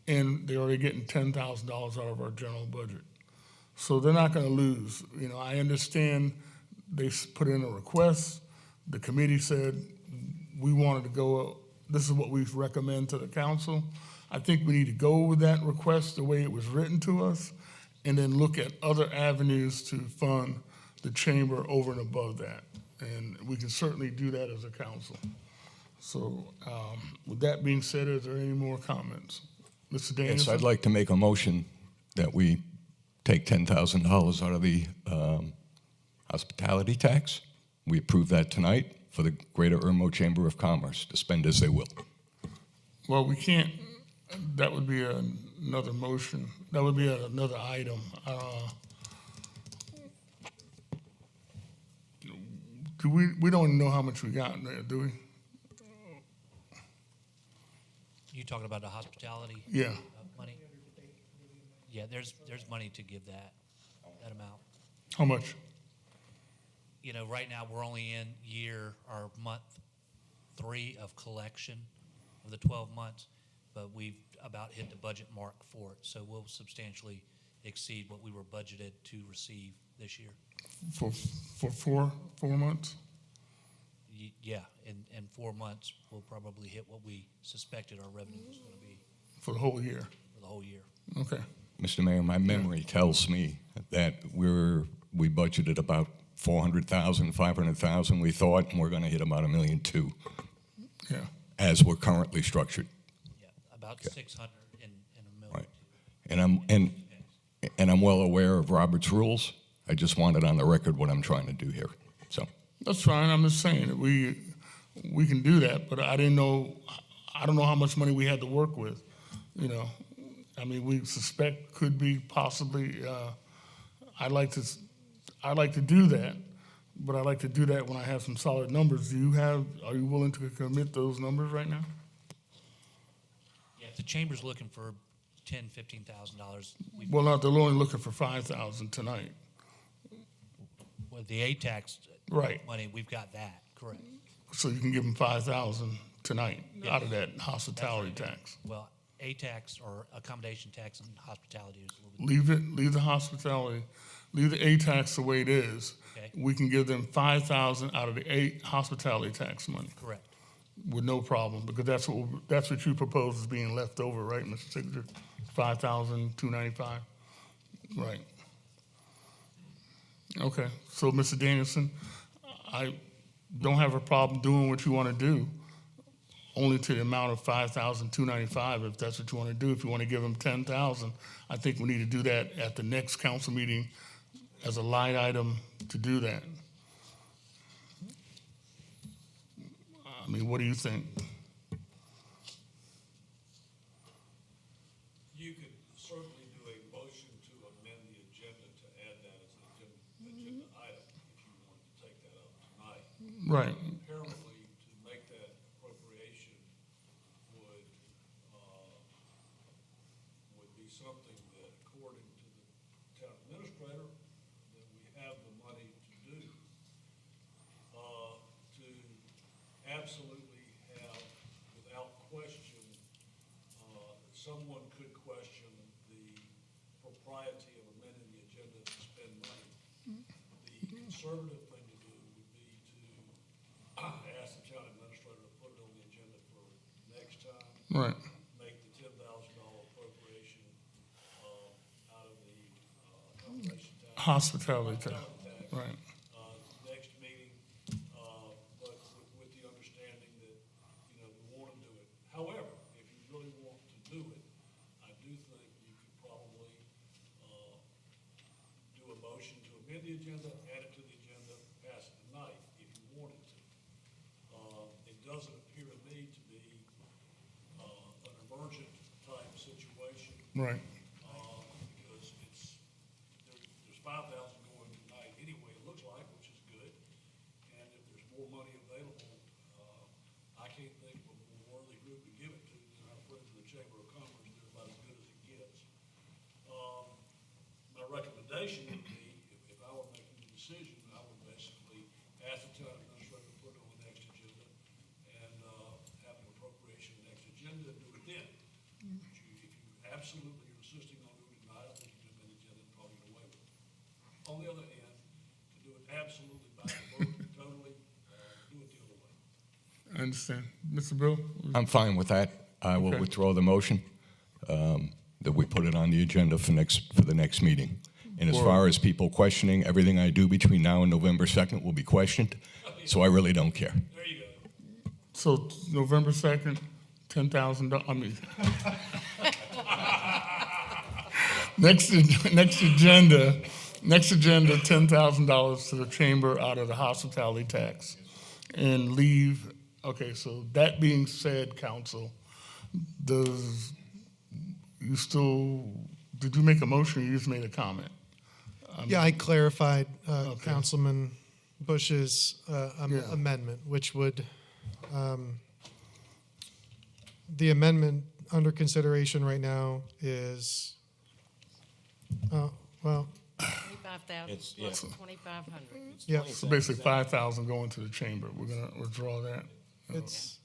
S3: and they're already getting $10,000 out of our general budget. So they're not going to lose. You know, I understand they put in a request. The committee said we wanted to go, this is what we recommend to the council. I think we need to go with that request the way it was written to us, and then look at other avenues to fund the chamber over and above that. And we can certainly do that as a council. So with that being said, is there any more comments? Mr. Danielson?
S10: Yes, I'd like to make a motion that we take $10,000 out of the hospitality tax. We approve that tonight for the Greater Irmo Chamber of Commerce to spend as they will.
S3: Well, we can't, that would be another motion. That would be another item. We don't know how much we got in there, do we?
S8: You talking about the hospitality?
S3: Yeah.
S8: Money? Yeah, there's money to give that amount.
S3: How much?
S8: You know, right now, we're only in month 3 of collection of the 12 months, but we've about hit the budget mark for it, so we'll substantially exceed what we were budgeted to receive this year.
S3: For 4 months?
S8: Yeah, in 4 months, we'll probably hit what we suspected our revenue was going to be.
S3: For the whole year?
S8: For the whole year.
S3: Okay.
S10: Mr. Mayor, my memory tells me that we budgeted about 400,000, 500,000, we thought, and we're going to hit about $1.2 million.
S3: Yeah.
S10: As we're currently structured.
S8: Yeah, about 600 and $1 million.
S10: Right. And I'm well aware of Robert's rules. I just wanted on the record what I'm trying to do here. So
S3: that's fine. I'm just saying that we can do that, but I don't know how much money we had to work with. You know, I mean, we suspect could be possibly. I'd like to do that, but I'd like to do that when I have some solid numbers. Are you willing to commit those numbers right now?
S8: Yeah, if the chamber's looking for $10,000, $15,000.
S3: Well, no, they're only looking for $5,000 tonight.
S8: Well, the A-tax
S3: Right.
S8: money, we've got that, correct.
S3: So you can give them $5,000 tonight out of that hospitality tax.
S8: Well, A-tax or accommodation tax and hospitality is a little bit.
S3: Leave the hospitality, leave the A-tax the way it is.
S8: Okay.
S3: We can give them $5,000 out of the hospitality tax money.
S8: Correct.
S3: With no problem, because that's what you propose is being left over, right, Mr. Signature? $5,295, right? Okay, so Mr. Danielson, I don't have a problem doing what you want to do, only to the amount of $5,295, if that's what you want to do. If you want to give them $10,000, I think we need to do that at the next council meeting as a line item to do that. I mean, what do you think?
S1: You could certainly do a motion to amend the agenda to add that as an agenda item if you wanted to take that up tonight.
S3: Right.
S1: Apparently, to make that appropriation would be something that, according to the town administrator, that we have the money to do. To absolutely have, without question, someone could question the propriety of amending the agenda to spend money. The conservative thing to do would be to
S3: Right.
S1: make the $10,000 appropriation, out of the, operation tax.
S3: Hospitality tax.
S1: Tax.
S3: Right.
S1: Next meeting, but with the understanding that, we want to do it. However, if you really want to do it, I do think you could probably, do a motion to amend the agenda, add it to the agenda, pass it tonight, if you wanted to. It doesn't appear to me to be, an emergent type situation.
S3: Right.
S1: Because there's 5,000 going tonight anyway, it looks like, which is good. And if there's more money available, I can't think of a more worthy group to give it to than our friends in the Chamber of Commerce. They're about as good as it gets. My recommendation would be, if I were making the decision, I would basically ask the town administrator to put it on the next agenda and, have an appropriation next agenda and do it then. If you absolutely are insisting on doing it tonight, I think you can amend the agenda and probably get away with it. On the other hand, to do it absolutely by the vote, totally, do it the other way.
S3: I understand. Mr. Bill?
S10: I'm fine with that. I will
S3: Okay.
S10: withdraw the motion, that we put it on the agenda for the next meeting. And as far as people questioning, everything I do between now and November 2nd will be questioned, so I really don't care.
S1: There you go.
S3: So November 2nd, $10,000, I mean. Next agenda, $10,000 to the chamber out of the hospitality tax. And leave, okay, so that being said, council, did you make a motion or you just made a comment?
S5: Yeah, I clarified
S3: Okay.
S5: Councilman Bush's
S3: Yeah.
S5: amendment, which would, the amendment under consideration right now is, well,
S4: 25,000
S13: It's-
S4: plus
S13: yeah.
S4: 2,500.
S5: yeah,
S3: So basically 5,000 going to the chamber. We're gonna withdraw that.
S5: it's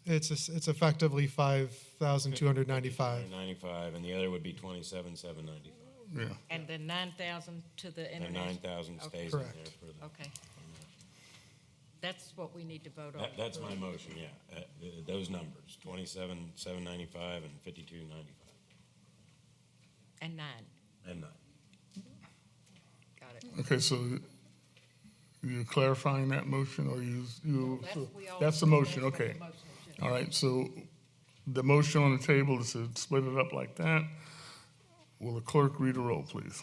S5: effectively 5,295.
S13: 95, and the other would be 27,795.
S3: Yeah.
S4: And then 9,000 to the
S13: And
S4: international.
S13: 9,000
S4: Okay.
S13: stays in
S5: Correct.
S13: there for the.
S4: Okay. That's what we need to vote on.
S13: That's my motion, yeah. Those numbers, 27,795 and 52,95
S4: And 9.
S13: and 9.
S4: Got it.
S3: Okay, so you're clarifying that motion or that's the motion,
S4: That's what
S3: okay.
S4: the motion is.
S3: All right, so the motion on the table is to split it up like that. Will the clerk read a roll, please?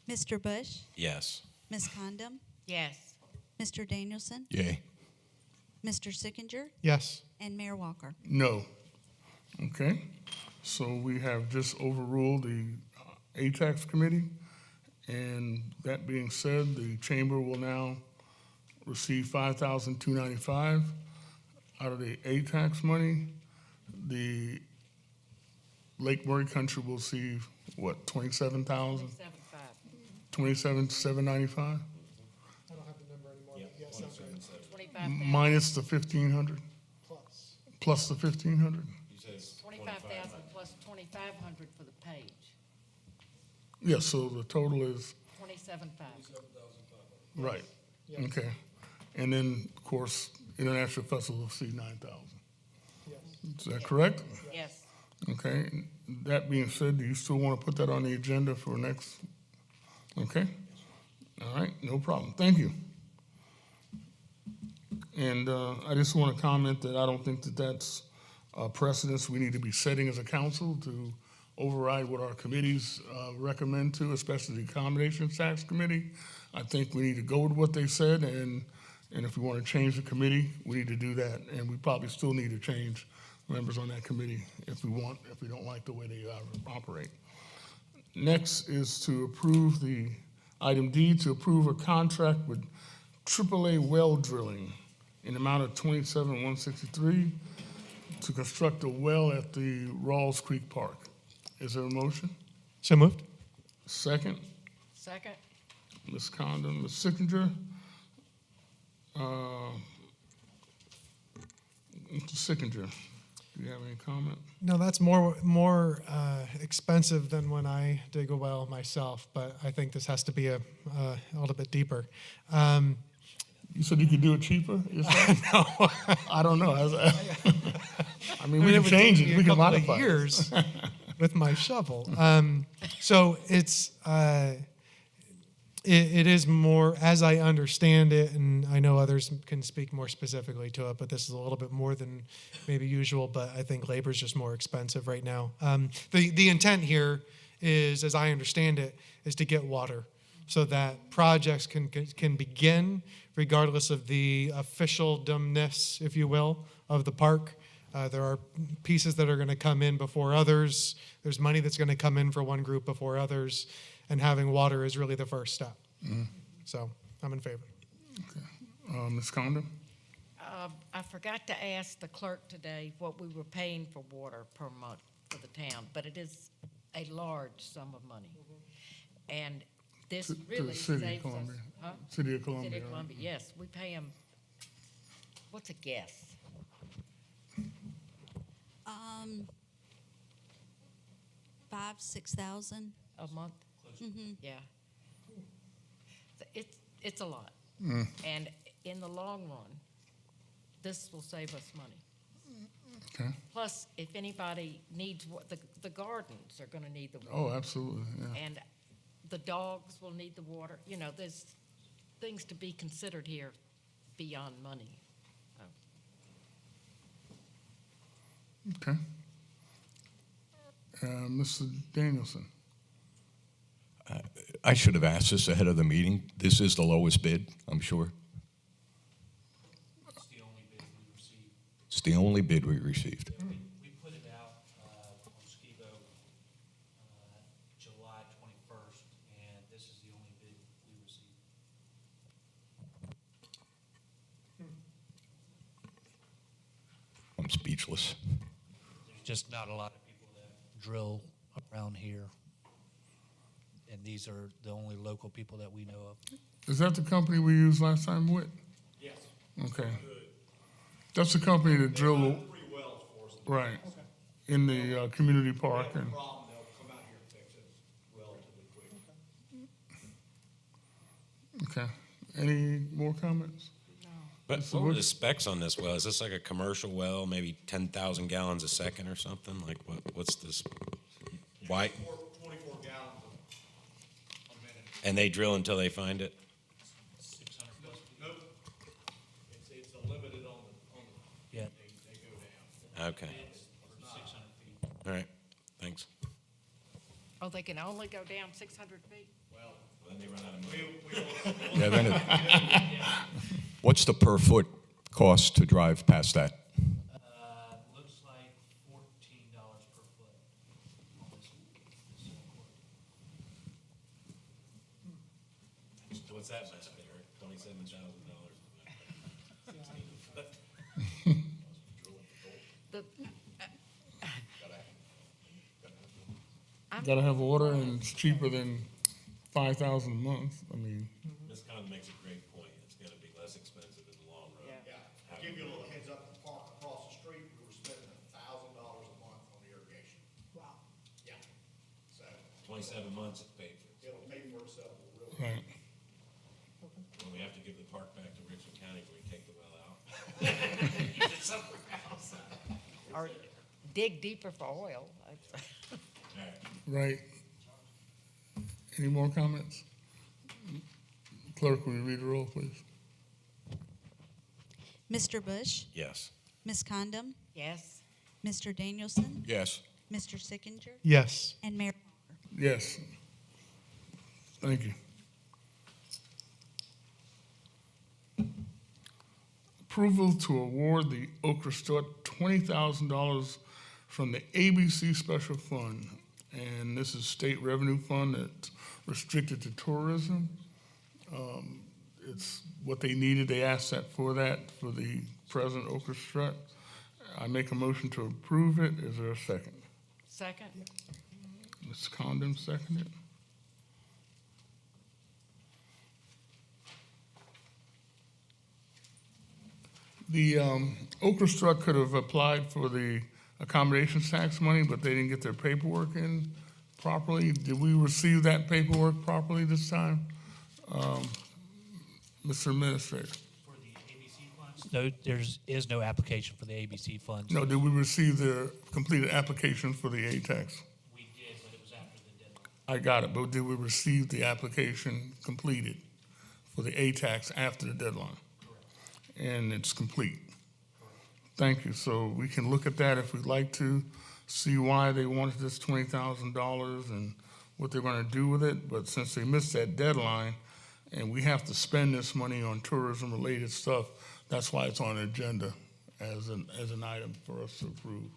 S7: Mr. Bush,
S13: Yes.
S7: Ms. Condom,
S4: Yes.
S7: Mr. Danielson,
S10: Yay.
S7: Mr. Sickinger,
S5: Yes.
S7: and Mayor Walker.
S3: No. Okay, so we have just overruled the ATAX committee. And that being said, the chamber will now receive $5,295 out of the ATAX money. The Lake Murray Country will receive, what, 27,000?
S4: 7,500.
S3: 27,795?
S5: I don't have the number anymore. Yeah, sounds right.
S4: 25,000.
S3: Minus the 1,500,
S5: Plus.
S3: plus the 1,500?
S4: 25,000 plus 2,500 for the page.
S3: Yes, so the total is,
S4: 27,500.
S3: right,
S5: Yes.
S3: okay. And then, of course, International Festival will see 9,000.
S5: Yes.
S3: Is that correct?
S4: Yes.
S3: Okay, that being said, do you still want to put that on the agenda for next? Okay, all right, no problem, thank you. And I just want to comment that I don't think that that's a precedence we need to be setting as a council to override what our committees recommend to, especially the Accommodations Tax Committee. I think we need to go with what they said, and if we want to change the committee, we need to do that. And we probably still need to change members on that committee if we don't like the way they operate. Next is to approve item D, to approve a contract with AAA Well Drilling in the amount of $27,163 to construct a well at the Rawls Creek Park. Is there a motion?
S5: So moved.
S3: Second,
S4: Second?
S3: Ms. Condon, Ms. Sickinger. Mr. Sickinger, do you have any comment?
S5: No, that's more expensive than when I dig a well myself, but I think this has to be a little bit deeper.
S3: You said you could do it cheaper?
S14: No.
S3: I don't know. I mean, we
S14: it
S3: can
S14: would
S3: change
S14: take
S3: it.
S14: me
S3: We
S14: a
S3: can
S14: couple of
S3: modify it.
S14: years with my shovel. So it is more, as I understand it, and I know others can speak more specifically to it, but this is a little bit more than maybe usual, but I think labor is just more expensive right now. The intent here is, as I understand it, is to get water so that projects can begin regardless of the officialdomness, if you will, of the park. There are pieces that are going to come in before others. There's money that's going to come in for one group before others, and having water is really the first step. So I'm in favor.
S3: Ms. Condon?
S4: I forgot to ask the clerk today what we were paying for water per month for the town, but it is a large sum of money. And this
S3: To
S4: really
S3: the city
S4: saves
S3: of
S4: us.
S3: Columbia.
S4: Huh?
S3: City of Columbia.
S4: City of
S3: right?
S4: Columbia, yes. We pay them, what's a guess?
S7: 5,000-6,000.
S4: A month?
S7: Mm-hmm.
S4: Yeah. It's a lot. And in the long run, this will save us money.
S3: Okay.
S4: Plus, if anybody needs, the gardens are gonna need the water.
S3: Oh, absolutely, yeah.
S4: And the dogs will need the water. You know, there's things to be considered here beyond money.
S3: Okay. Mr. Danielson?
S10: I should have asked this ahead of the meeting. This is the lowest bid, I'm sure.
S8: It's the only bid we received.
S10: It's the only bid we received.
S8: We put it out on Skibo July 21st, and this is the only bid we received.
S10: I'm speechless.
S8: There's just not a lot of people that drill around here, and these are the only local people that we know of.
S3: Is that the company we used last time with?
S1: Yes.
S3: Okay. That's the company that drilled,
S1: 3 wells for us.
S3: right, in the community park.
S1: If they have
S3: And
S1: a problem, they'll come out here and fix it relatively quick.
S3: okay. Any more comments?
S13: But
S3: So
S13: what were
S3: what-
S13: the specs on this well? Is this like a commercial well, maybe 10,000 gallons a second or something? Like what's this? Why?
S1: 24 gallons a minute.
S13: And they drill until they find it?
S8: 600
S1: Nope. It's a limited on the,
S8: Yeah.
S1: they go down.
S13: Okay.
S8: It's 600 feet.
S13: All right. Thanks.
S4: Oh, they can only go down 600 feet?
S1: Well,
S13: Then they run out of money.
S10: Yeah, then what's the per foot cost to drive past that?
S8: Looks like $14 per foot on this
S13: What's that much bigger? $27,000.
S4: The,
S3: Gotta have water, and it's cheaper than 5,000 a month. I mean,
S13: Ms. Condon makes a great point. It's going to be less expensive in the long run.
S1: Yeah, to give you a little heads up, the park across the street, we were spending $1,000 a month on irrigation. Wow. Yeah, so
S13: 27 months it's paid for.
S1: it'll pay for itself real quick.
S3: right.
S13: When we have to give the park back to Richland County, we take the well out.
S4: or dig deeper for oil.
S3: Right. Any more comments? Clerk, will you read the roll, please?
S7: Mr. Bush,
S13: Yes.
S7: Ms. Condon,
S4: Yes.
S7: Mr. Danielson,
S10: Yes.
S7: Mr. Sickinger,
S14: Yes.
S7: and Mayor.
S3: Yes. Thank you. Approval to award the Okra Strut $20,000 from the ABC Special Fund. And this is state revenue fund that's restricted to tourism. It's what they needed. They asked that for the present Okra Strut. I make a motion to approve it. Is there a second?
S4: Second?
S3: Ms. Condon, seconded. The Okra Strut could have applied for the accommodations tax money, but they didn't get their paperwork in properly. Did we receive that paperwork properly this time? Mr. Administrator?
S8: For is no application for the ABC funds.
S3: No, did we receive their completed application for the A-tax?
S8: We did, but it was after the deadline.
S3: I got it, but did we receive the application completed for the A-tax after the deadline?
S8: Correct.
S3: And it's complete? Thank you. So we can look at that if we'd like to, see why they wanted this $20,000 and what they're going to do with it. But since they missed that deadline and we have to spend this money on tourism-related stuff, that's why it's on the agenda as an item for us to approve.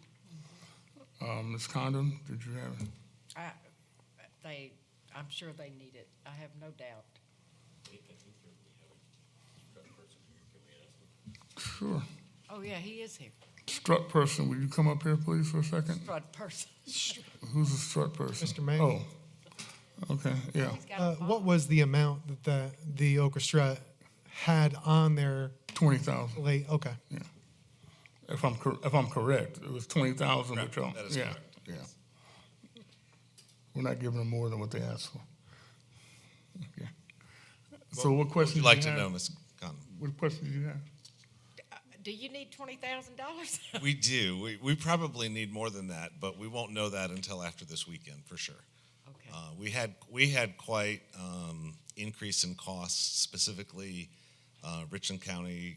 S3: Ms. Condon, did you have it?
S4: I'm sure they need it. I have no doubt.
S3: Sure.
S4: Oh, yeah, he is here.
S3: Strut person, will you come up here, please, for a second?
S4: Strut person.
S3: Who's the strut person?
S14: Mr. May?
S3: Oh, okay, yeah.
S4: He's got a
S14: What was the amount that the orchestra had on their
S3: 20,000.
S14: late? Okay.
S3: If I'm correct, it was 20,000.
S15: Correct.
S3: Which
S15: That is
S3: yeah,
S15: correct.
S3: yeah. We're not giving them more than what they asked for. Okay. So what
S15: Would
S3: questions
S15: you like
S3: do
S15: to
S3: you
S15: know,
S3: have?
S15: Ms. Conlon?
S3: What questions do you have?
S4: Do you need $20,000?
S15: We do. We probably need more than that, but we won't know that until after this weekend, for sure.
S4: Okay.
S15: We had quite increase in costs. Specifically, Richland County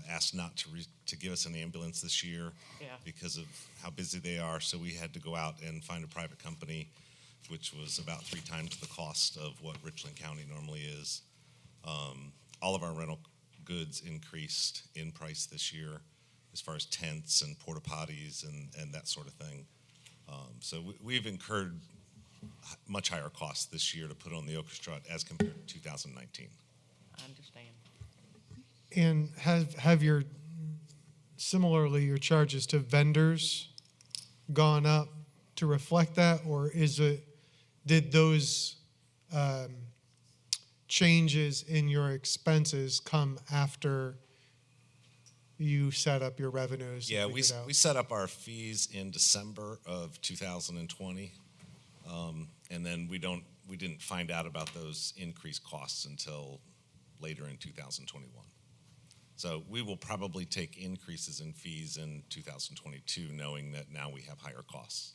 S15: asked not to give us an ambulance this year because of how busy they are. So we had to go out and find a private company, which was about 3 times the cost of what Richland County normally is. All of our rental goods increased in price this year, as far as tents and porta potties and that sort of thing. So we've incurred much higher costs this year to put on the orchestra as compared to 2019.
S4: I understand.
S14: And have your charges to vendors gone up to reflect that, or did those changes in your expenses come after you set up your revenues?
S15: Yeah, we set up our fees in December of 2020, and then we didn't find out about those increased costs until later in 2021. So we will probably take increases in fees in 2022, knowing that now we have higher costs.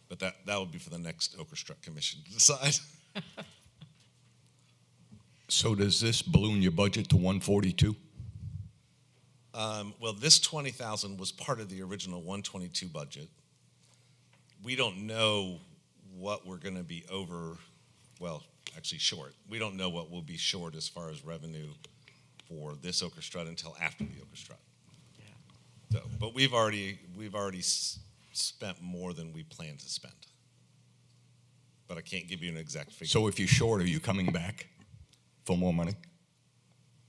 S15: But that will be for the next orchestra commission to decide.
S10: So does this balloon your budget to 142?
S15: Well, this 20,000 was part of the original 122 budget. We don't know what we're going to be over, well, actually short. We don't know what we'll be short as far as revenue for this orchestra until after the orchestra. Yeah. So, but we've already spent more than we planned to spend. But I can't give you an exact figure.
S10: So if you're short, are you coming back for more money?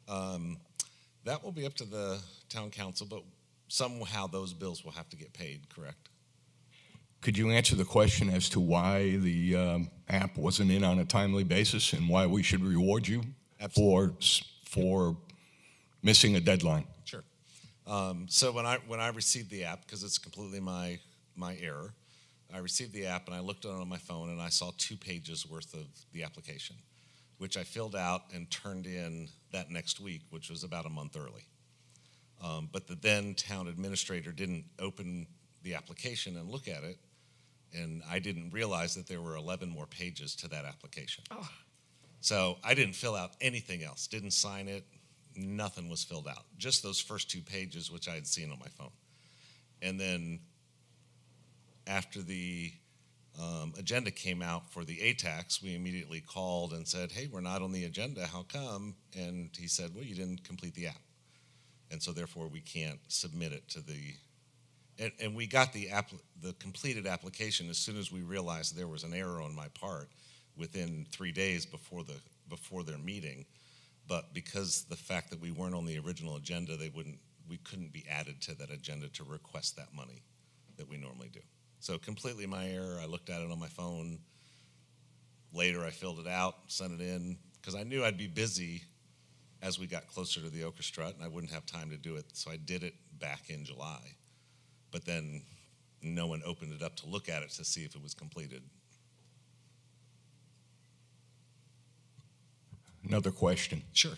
S15: That will be up to the town council, but somehow those bills will have to get paid, correct?
S10: Could you answer the question as to why the app wasn't in on a timely basis and why we should reward you for missing a deadline?
S15: Sure. So when I received the app, because it's completely my error, I received the app and I looked at it on my phone and I saw 2 pages worth of the application, which I filled out and turned in that next week, which was about a month early. But the then town administrator didn't open the application and look at it, and I didn't realize that there were 11 more pages to that application. Oh. So I didn't fill out anything else, didn't sign it, nothing was filled out, just those first 2 pages, which I had seen on my phone. And then after the agenda came out for the ATAX, we immediately called and said, hey, we're not on the agenda, how come? And he said, well, you didn't complete the app. And so therefore we can't submit it to the, and we got the completed application as soon as we realized there was an error on my part within 3 days before their meeting. But because the fact that we weren't on the original agenda, we couldn't be added to that agenda to request that money that we normally do. So completely my error. I looked at it on my phone. Later I filled it out, sent it in, because I knew I'd be busy as we got closer to the orchestra and I wouldn't have time to do it. So I did it back in July. But then no one opened it up to look at it to see if it was completed.
S10: another question.
S15: Sure.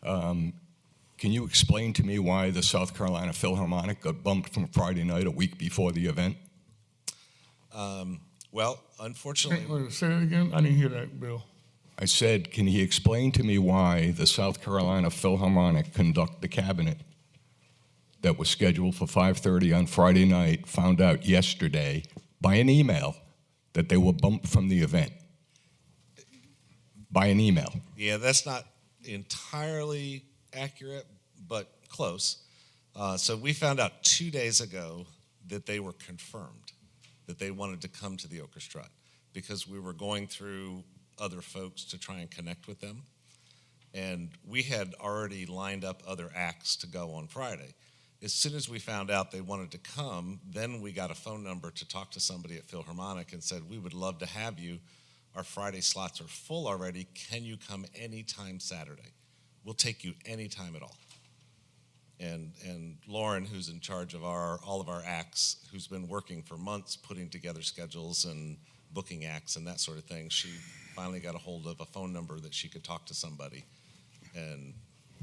S10: Can you explain to me why the South Carolina Philharmonic got bumped from Friday night a week before the event?
S15: Well, unfortunately,
S3: Wait, say that again? I didn't hear that, Bill.
S10: I said, can he explain to me why the South Carolina Philharmonic conduct the cabinet that was scheduled for 5:30 on Friday night found out yesterday by an email that they were bumped from the event? By an email.
S15: yeah, that's not entirely accurate, but close. So we found out 2 days ago that they were confirmed, that they wanted to come to the orchestra because we were going through other folks to try and connect with them. And we had already lined up other acts to go on Friday. As soon as we found out they wanted to come, then we got a phone number to talk to somebody at Philharmonic and said, we would love to have you. Our Friday slots are full already. Can you come anytime Saturday? We'll take you anytime at all. And Lauren, who's in charge of all of our acts, who's been working for months putting together schedules and booking acts and that sort of thing, she finally got a hold of a phone number that she could talk to somebody, and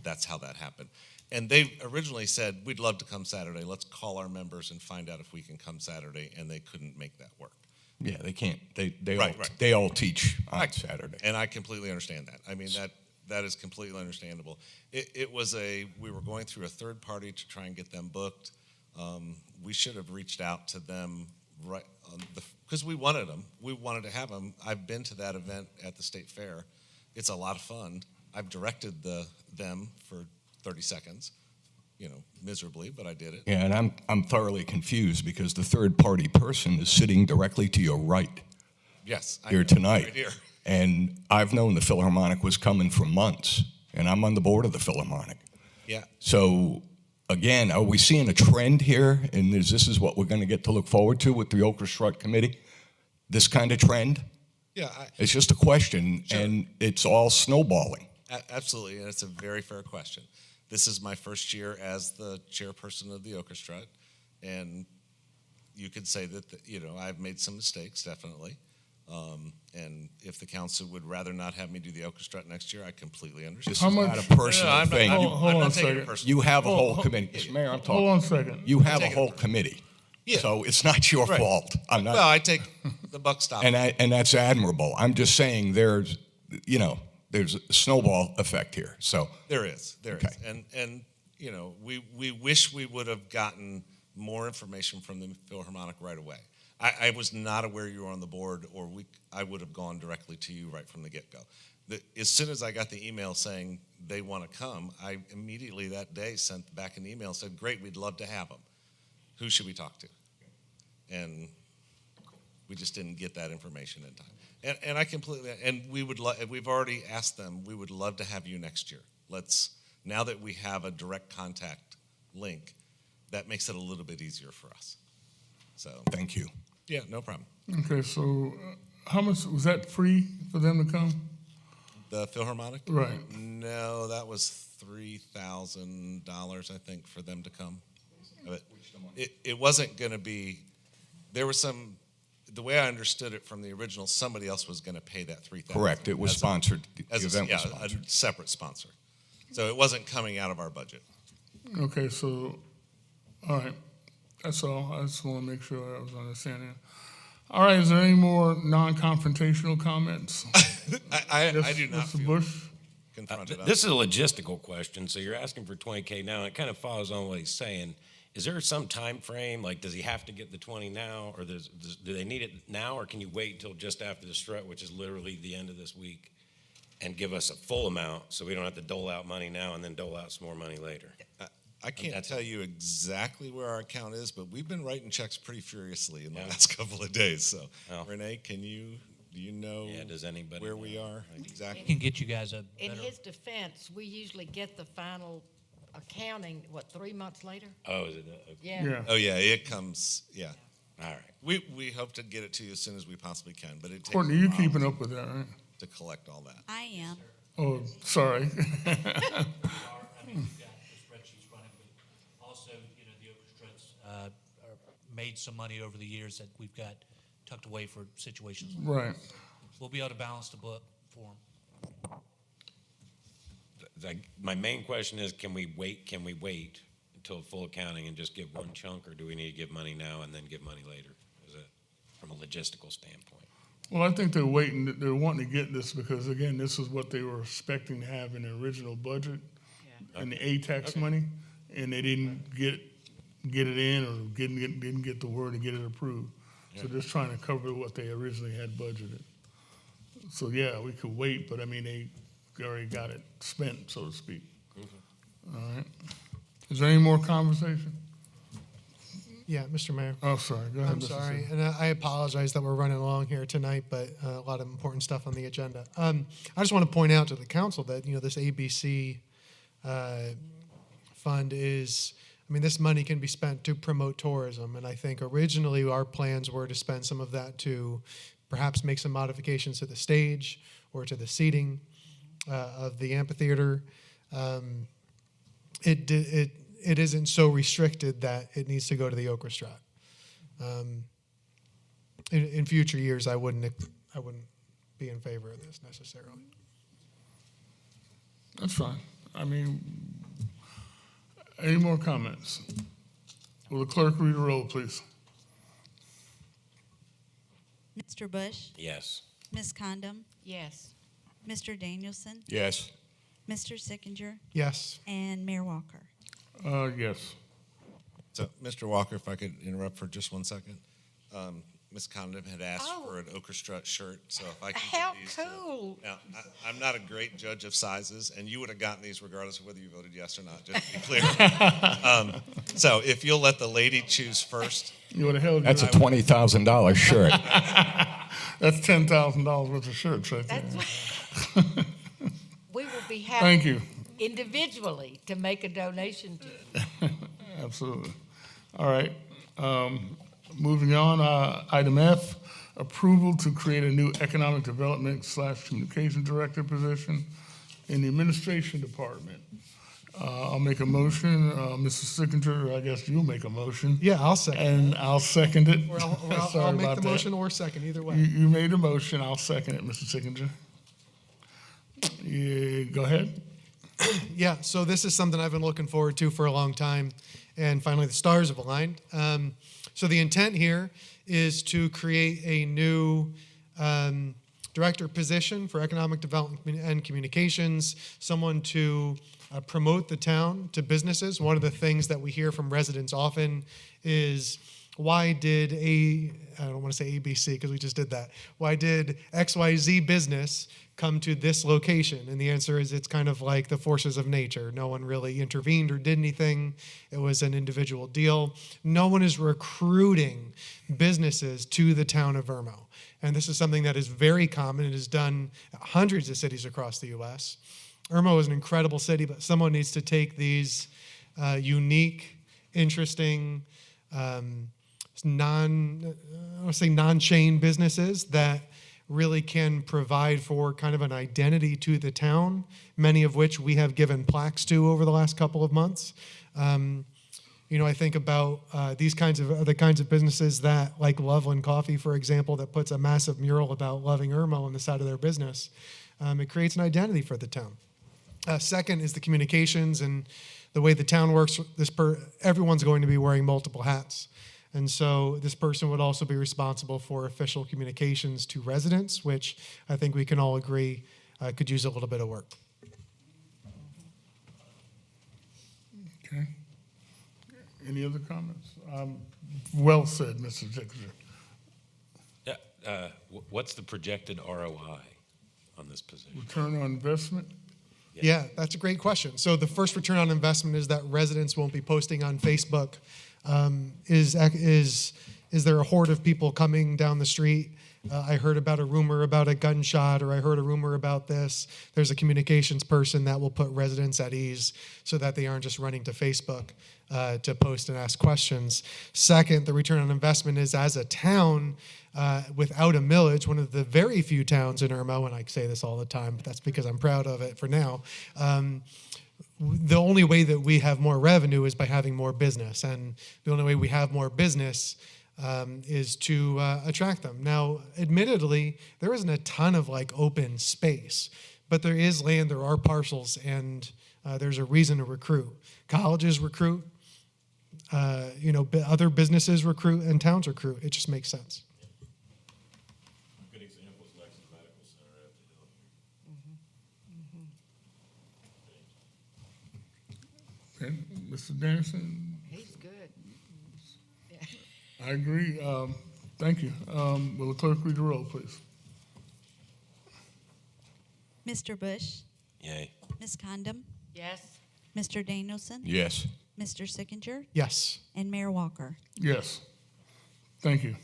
S15: that's how that happened. And they originally said, we'd love to come Saturday. Let's call our members and find out if we can come Saturday, and they couldn't make that work.
S10: Yeah, they can't. They
S15: Right,
S10: all,
S15: right.
S10: They all teach on Saturday.
S15: And I completely understand that. I mean, that is completely understandable. We were going through a third party to try and get them booked. We should have reached out to them right because we wanted them. We wanted to have them. I've been to that event at the state fair. It's a lot of fun. I've directed them for 30 seconds, miserably, but I did it.
S10: Yeah, and I'm thoroughly confused because the third party person is sitting directly to your right.
S15: Yes. I
S10: Here
S15: know,
S10: tonight.
S15: right here.
S10: And I've known the Philharmonic was coming for months, and I'm on the board of the Philharmonic.
S15: Yeah.
S10: So, again, are we seeing a trend here? And this is what we're going to get to look forward to with the Orchestra Committee? This kind of trend?
S15: Yeah.
S10: It's just a question,
S15: Sure.
S10: and it's all snowballing.
S15: Absolutely, and it's a very fair question. This is my first year as the chairperson of the orchestra, and you could say that, I've made some mistakes, definitely. And if the council would rather not have me do the orchestra next year, I completely understand.
S10: This is not a personal thing.
S3: Hold on a
S15: taking it
S3: second.
S15: personally.
S10: You have a whole
S3: Hold-
S10: committee. Mr. Mayor, I'm talking.
S3: Hold on a second.
S10: You have a
S15: taking it
S10: whole
S15: personally.
S10: committee.
S15: Yeah.
S10: So it's not your
S15: Right.
S10: fault. I'm not.
S15: Well, I take the buck stop.
S10: And that's admirable. I'm just saying there's a snowball effect here. So
S15: There is.
S10: Okay.
S15: And we wish we would have gotten more information from the Philharmonic right away. I was not aware you were on the board, or I would have gone directly to you right from the get-go. As soon as I got the email saying they want to come, I immediately that day sent back an email and said, great, we'd love to have them. Who should we talk to? And we just didn't get that information in time. And I completely, and we've already asked them, we would love to have you next year. Now that we have a direct contact link, that makes it a little bit easier for us. So,
S10: thank you.
S15: yeah, no problem.
S3: Okay, so how much, was that free for them to come?
S15: The Philharmonic?
S3: Right.
S15: No, that was $3,000, I think, for them to come. But it wasn't going to be, there was the way I understood it from the original, somebody else was going to pay that $3,000.
S10: Correct. It was sponsored. The event was
S15: a
S10: sponsored.
S15: separate sponsor. So it wasn't coming out of our budget.
S3: Okay, so, all right, that's all. I just want to make sure I was understanding. All right, is there any more non-confrontational comments?
S15: I
S3: Yes,
S15: do not
S3: Mr.
S15: feel
S3: Bush?
S15: confronted.
S13: This is a logistical question, so you're asking for 20K now, and it kind of follows on what he's saying. Is there some time frame, like does he have to get the 20 now, or do they need it now, or can you wait until just after the strut, which is literally the end of this week, and give us a full amount so we don't have to dole out money now and then dole out some more money later?
S15: I can't tell you exactly where our account is, but we've been writing checks pretty furiously in the last couple of days. So, Renee, do you know
S13: does anybody
S15: where
S13: know?
S15: we are exactly?
S8: Can get you guys a
S4: In
S8: better.
S4: his defense, we usually get the final accounting, 3 months later?
S13: Oh, is it? Okay.
S4: Yeah.
S15: Oh, yeah, it comes, yeah.
S13: All right.
S15: We hope to get it to you as soon as we possibly can, but it takes
S3: Courtney,
S15: a
S3: you
S15: while
S3: keeping up with that, right?
S15: to collect all that.
S7: I am.
S3: Oh, sorry.
S8: I mean, we've got the spreadsheets running, but also, the orchestra's made some money over the years that we've got tucked away for situations.
S3: Right.
S8: We'll be able to balance the book for them.
S13: My main question is, can we wait until full accounting and just give one chunk, or do we need to give money now and then give money later? Is it from a logistical standpoint?
S3: Well, I think they're waiting, they're wanting to get this because, again, this is what they were expecting to have in the original budget and the A-tax money, and they didn't get it in or didn't get the word to get it approved. So just trying to cover what they originally had budgeted. So, yeah, we could wait, but I mean, they already got it spent, so to speak. All right. Is there any more conversation?
S14: Yeah, Mr. Mayor.
S3: Oh, sorry. Go ahead,
S14: I'm
S3: Mr.
S14: sorry,
S3: Singh.
S14: and I apologize that we're running along here tonight, but a lot of important stuff on the agenda. I just want to point out to the council that, this ABC fund is, this money can be spent to promote tourism, and I think originally our plans were to spend some of that to perhaps make some modifications to the stage or to the seating of the amphitheater. It isn't so restricted that it needs to go to the orchestra. In future years, I wouldn't be in favor of this necessarily.
S3: That's fine. Any more comments? Will the clerk read the roll, please?
S7: Mr. Bush?
S13: Yes.
S7: Ms. Condom?
S4: Yes.
S7: Mr. Danielson?
S10: Yes.
S7: Mr. Sickinger?
S14: Yes.
S7: And Mayor Walker?
S3: Yes.
S15: So, Mr. Walker, if I could interrupt for just 1 second. Ms. Condon had asked for an orchestra shirt, so if I can
S4: How
S15: get these
S4: cool.
S15: now, I'm not a great judge of sizes, and you would have gotten these regardless of whether you voted yes or not, just to be clear. So if you'll let the lady choose first.
S3: You would have held
S10: That's a $20,000 shirt.
S3: That's $10,000 worth of shirts right there.
S4: We will be
S3: Thank
S4: happy
S3: you.
S4: individually to make a donation to.
S3: Absolutely. All right. Moving on, item F, approval to create a new economic development / communication director position in the administration department. I'll make a motion. Mr. Sickinger, I guess you'll make a motion.
S14: Yeah, I'll second.
S3: And I'll second it.
S14: Or I'll
S3: Sorry
S14: make
S3: about
S14: the
S3: that.
S14: motion or second, either way.
S3: You made a motion. I'll second it, Mr. Sickinger. Yeah, go ahead.
S14: Yeah, so this is something I've been looking forward to for a long time, and finally the stars have aligned. So the intent here is to create a new director position for economic development and communications, someone to promote the town to businesses. One of the things that we hear from residents often is, why did I don't want to say ABC because we just did that. Why did XYZ business come to this location? And the answer is, it's kind of like the forces of nature. No one really intervened or did anything. It was an individual deal. No one is recruiting businesses to the town of Irmo. And this is something that is very common. It is done at hundreds of cities across the U.S. Irmo is an incredible city, but someone needs to take these unique, interesting, non-chain businesses that really can provide for kind of an identity to the town, many of which we have given plaques to over the last couple of months. I think about the kinds of businesses that, like Loveland Coffee, for example, that puts a massive mural about loving Irmo on the side of their business. It creates an identity for the town. Second is the communications and the way the town works. Everyone's going to be wearing multiple hats. And so this person would also be responsible for official communications to residents, which I think we can all agree could use a little bit of work.
S3: Okay. Any other comments? Well said, Mr. Dixon.
S13: Yeah, what's the projected ROI on this position?
S3: Return on investment?
S14: Yeah, that's a great question. So the first return on investment is that residents won't be posting on Facebook. Is there a horde of people coming down the street? I heard about a rumor about a gunshot, or I heard a rumor about this. There's a communications person that will put residents at ease so that they aren't just running to Facebook to post and ask questions. Second, the return on investment is, as a town, without a millage, one of the very few towns in Irmo, and I say this all the time, but that's because I'm proud of it for now, the only way that we have more revenue is by having more business. And the only way we have more business is to attract them. Now, admittedly, there isn't a ton of open space, but there is land, there are parcels, and there's a reason to recruit. Colleges recruit, other businesses recruit, and towns recruit. It just makes sense.
S13: Good example is Lexington Medical Center at the Hill here.
S3: Okay, Mr. Dennison?
S4: He's good.
S3: I agree. Thank you. Will the clerk read the roll, please?
S7: Mr. Bush,
S13: Yay.
S7: Ms. Condom,
S4: Yes.
S7: Mr. Danielson,
S10: Yes.
S7: Mr. Sickinger,
S14: Yes.
S7: and Mayor Walker.
S3: Yes. Thank you.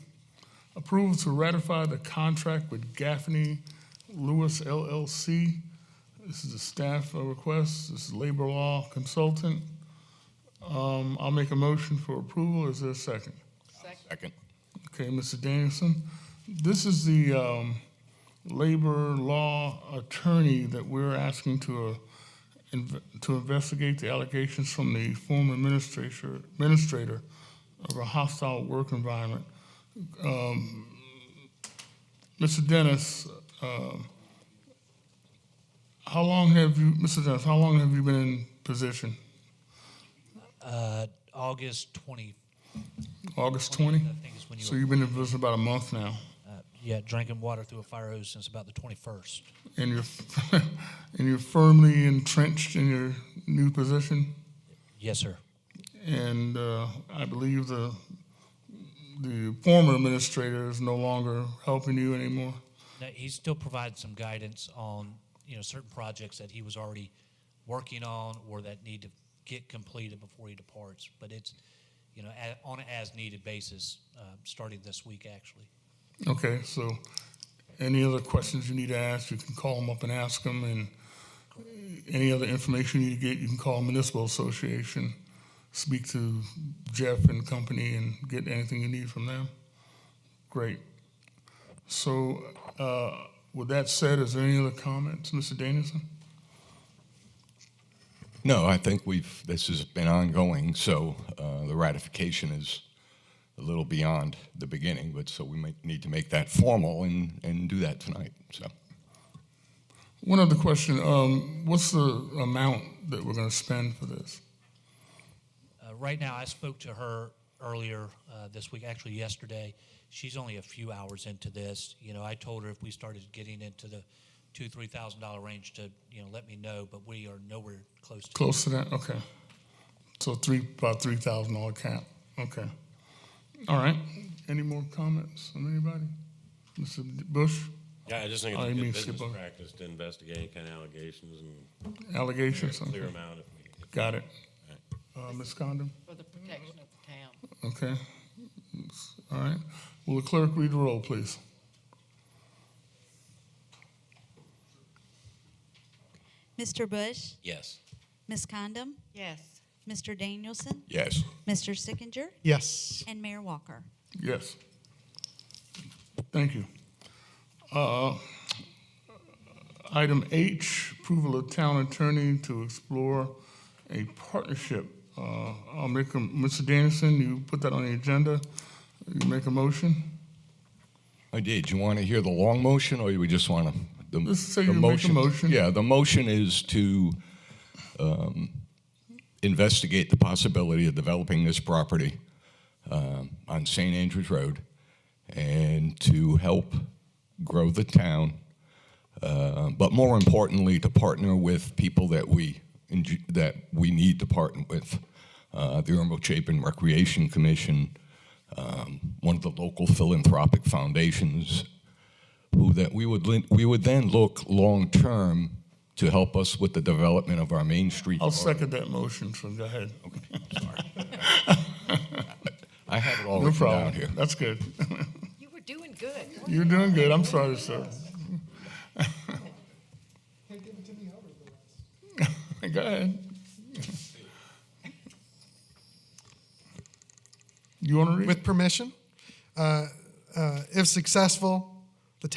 S3: Approval to ratify the contract with Gaffney Lewis LLC. This is a staff request. This is labor law consultant. I'll make a motion for approval. Is there a second?
S10: Second.
S3: Okay, Mr. Danielson. This is the labor law attorney that we're asking to investigate the allegations from the former administrator of a hostile work environment. Mr. Dennis, how long have you been in position?
S8: August 20.
S3: August 20?
S8: I think is when you
S3: So you've been in position about a month now.
S8: Yeah, drinking water through a fire hose since about the 21st.
S3: And you're firmly entrenched in your new position?
S8: Yes, sir.
S3: And I believe the former administrator is no longer helping you anymore?
S8: Now, he still provides some guidance on, certain projects that he was already working on or that need to get completed before he departs. But it's, on an as-needed basis, starting this week, actually.
S3: Okay, so any other questions you need to ask, you can call them up and ask them, and any other information you need to get, you can call Municipal Association, speak to Jeff and company, and get anything you need from them. Great. So with that said, is there any other comments, Mr. Danielson?
S10: No, I think this has been ongoing, so the ratification is a little beyond the beginning, but so we might need to make that formal and do that tonight. So,
S3: one other question: what's the amount that we're going to spend for this?
S8: Right now, I spoke to her earlier this week, actually yesterday. She's only a few hours into this. I told her if we started getting into the $2,000-3,000 range to let me know, but we are nowhere close to
S3: Close to that? Okay. So about $3,000 cap. Okay. All right. Any more comments from anybody? Mr. Bush?
S13: Yeah, I just think it's
S3: Oh,
S13: a
S3: you
S13: good
S3: mean
S13: business
S3: skip over.
S13: practice to investigate any kind of allegations and
S3: Allegations?
S13: clear
S3: Okay.
S13: them out if we.
S3: Got it. Ms. Condon?
S4: For the protection of the town.
S3: Okay. All right. Will the clerk read the roll, please?
S7: Mr. Bush,
S13: Yes.
S7: Ms. Condom,
S4: Yes.
S7: Mr. Danielson,
S10: yes.
S7: Mr. Sickinger,
S14: Yes.
S7: and Mayor Walker.
S3: Yes. Thank you. Item H, approval of town attorney to explore a partnership. I'll make Mr. Danielson, you put that on the agenda. You make a motion?
S10: I did. You want to hear the long motion, or you just want to?
S3: Let's say you make a motion.
S10: Yeah, the motion is to investigate the possibility of developing this property on St. Andrews Road and to help grow the town, but more importantly, to partner with people that we need to partner with. The Irmo Chapin Recreation Commission, one of the local philanthropic foundations, we would then look long-term to help us with the development of our Main Street.
S3: I'll second that motion, so go ahead.
S10: Okay, sorry. I have it all
S3: No
S10: written
S3: problem.
S10: down here.
S3: That's good.
S4: You were doing good.
S3: You're doing good. I'm sorry, sir.
S5: Can't give it to me, I'll read the rest.
S3: Go ahead. You want to read?
S14: With permission, if successful, the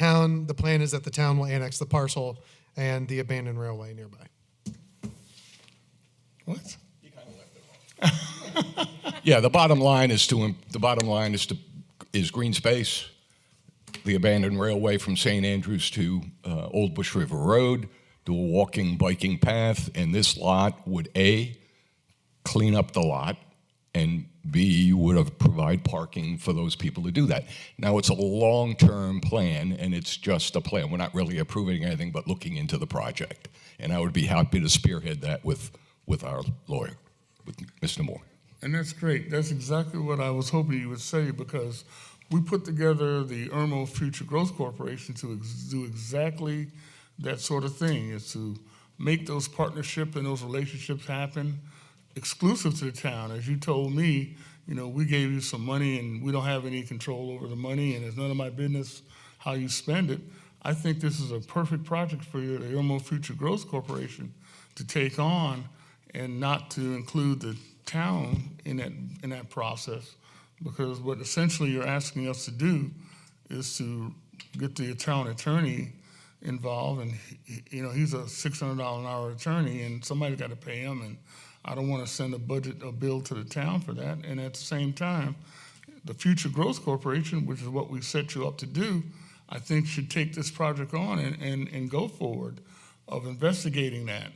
S14: plan is that the town will annex the parcel and the abandoned railway nearby.
S3: What?
S10: Yeah, the bottom line is green space, the abandoned railway from St. Andrews to Old Bush River Road, do a walking, biking path, and this lot would A, clean up the lot, and B, would have provide parking for those people to do that. Now, it's a long-term plan, and it's just a plan. We're not really approving anything but looking into the project. And I would be happy to spearhead that with our lawyer, with Mr. Moore.
S3: And that's great. That's exactly what I was hoping you would say, because we put together the Irmo Future Growth Corporation to do exactly that sort of thing, is to make those partnerships and those relationships happen exclusive to the town. As you told me, we gave you some money and we don't have any control over the money, and it's none of my business how you spend it. I think this is a perfect project for you, the Irmo Future Growth Corporation, to take on and not to include the town in that process, because what essentially you're asking us to do is to get the town attorney involved, and he's a $600 an hour attorney, and somebody's got to pay him, and I don't want to send a bill to the town for that. And at the same time, the Future Growth Corporation, which is what we set you up to do, I think should take this project on and go forward of investigating that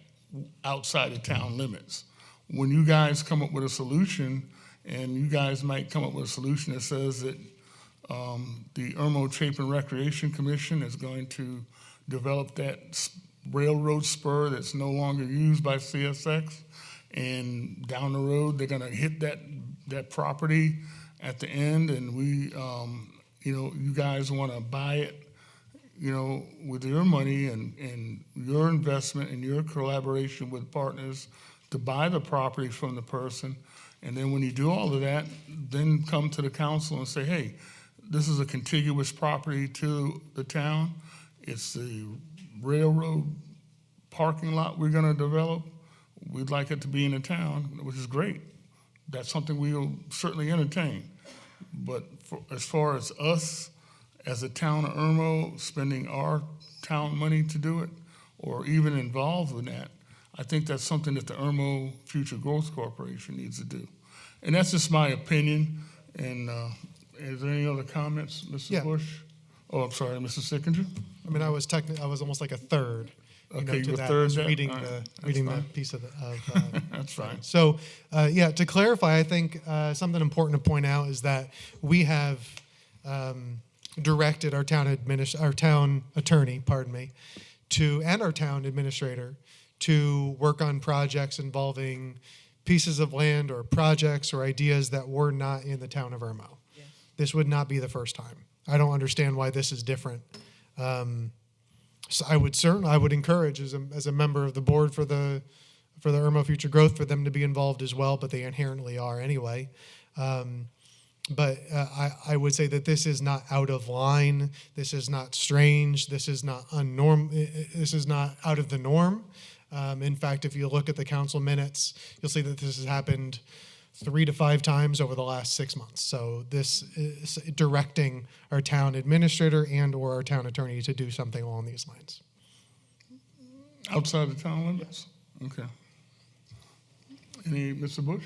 S3: outside the town limits. When you guys come up with a solution, and you guys might come up with a solution that says that the Irmo Chapin Recreation Commission is going to develop that railroad spur that's no longer used by CSX, and down the road they're going to hit that property at the end, and we, you guys want to buy it, with your money and your investment and your collaboration with partners to buy the property from the person. And then when you do all of that, then come to the council and say, hey, this is a contiguous property to the town. It's the railroad parking lot we're going to develop. We'd like it to be in the town, which is great. That's something we'll certainly entertain. But as far as us, as a town of Irmo, spending our town money to do it, or even involved in that, I think that's something that the Irmo Future Growth Corporation needs to do. And that's just my opinion. And is there any other comments, Mr. Bush? Oh, I'm sorry, Mr. Sickinger?
S14: I mean, I was almost like a third.
S3: Okay, you
S14: to
S3: were
S14: that.
S3: third
S14: I was
S3: there?
S14: reading
S3: All right.
S14: reading
S3: That's
S14: that piece of
S3: That's fine.
S14: So, to clarify, I think something important to point out is that we have directed our town attorney, and our town administrator to work on projects involving pieces of land or projects or ideas that were not in the town of Irmo. Yeah. This would not be the first time. I don't understand why this is different. So I would encourage as a member of the board for the Irmo Future Growth for them to be involved as well, but they inherently are anyway. But I would say that this is not out of line. This is not strange. This is not This is not out of the norm. In fact, if you look at the council minutes, you'll see that this has happened 3 to 5 times over the last 6 months. So this is directing our town administrator and or our town attorney to do something along these lines.
S3: Outside the town limits? Yes. Okay. Mr. Bush?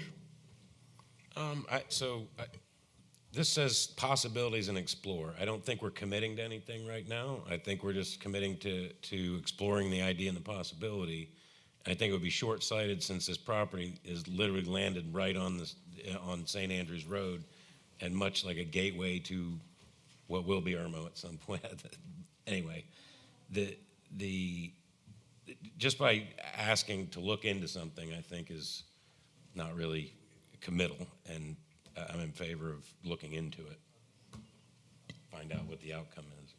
S13: This says possibilities and explore. I don't think we're committing to anything right now. I think we're just committing to exploring the idea and the possibility. I think it would be short-sighted, since this property is literally landed right on St. Andrews Road, and much like a gateway to what will be Irmo at some point. Anyway, just by asking to look into something, I think is not really committal, and I'm in favor of looking into it, find out what the outcome is.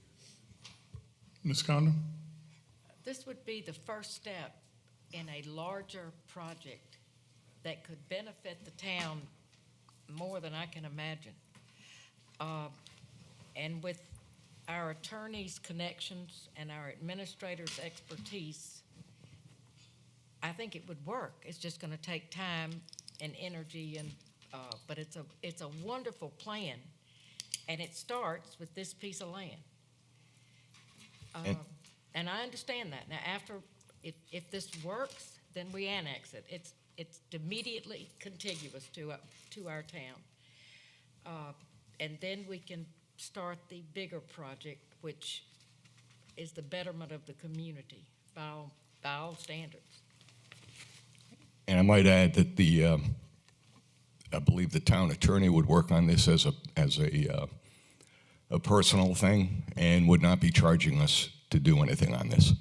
S3: Ms. Condon?
S4: This would be the first step in a larger project that could benefit the town more than I can imagine. And with our attorney's connections and our administrator's expertise, I think it would work. It's just going to take time and energy, and but it's a wonderful plan, and it starts with this piece of land. And I understand that. Now, after, if this works, then we annex it. It's immediately contiguous to our town, and then we can start the bigger project, which is the betterment of the community by by all standards.
S10: And I might add that I believe the town attorney would work on this as a personal thing and would not be charging us to do anything on this.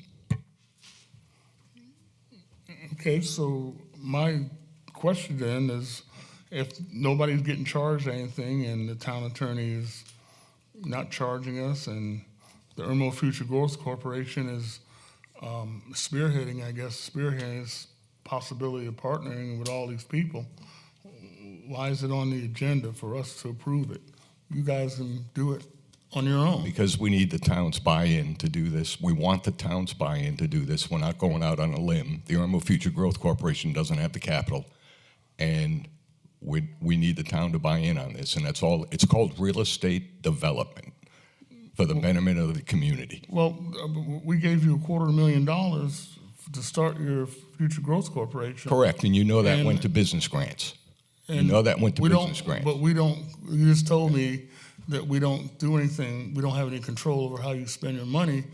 S3: Okay, so my question then is, if nobody's getting charged anything and the town attorney is not charging us and the Irmo Future Growth Corporation is spearheading this possibility of partnering with all these people, why is it on the agenda for us to approve it? You guys can do it on your own.
S10: Because we need the town's buy-in to do this. We want the town's buy-in to do this. We're not going out on a limb. The Irmo Future Growth Corporation doesn't have the capital, and we need the town to buy in on this, and that's all. It's called real estate development for the betterment of the community.
S3: Well, we gave you $250,000 to start your Future Growth Corporation.
S10: Correct, and you know that
S3: And-
S10: went to business grants. You
S3: And
S10: know that went to
S3: we
S10: business
S3: don't,
S10: grants.
S3: but we don't, you just told me that we don't do anything, we don't have any control over how you spend your money,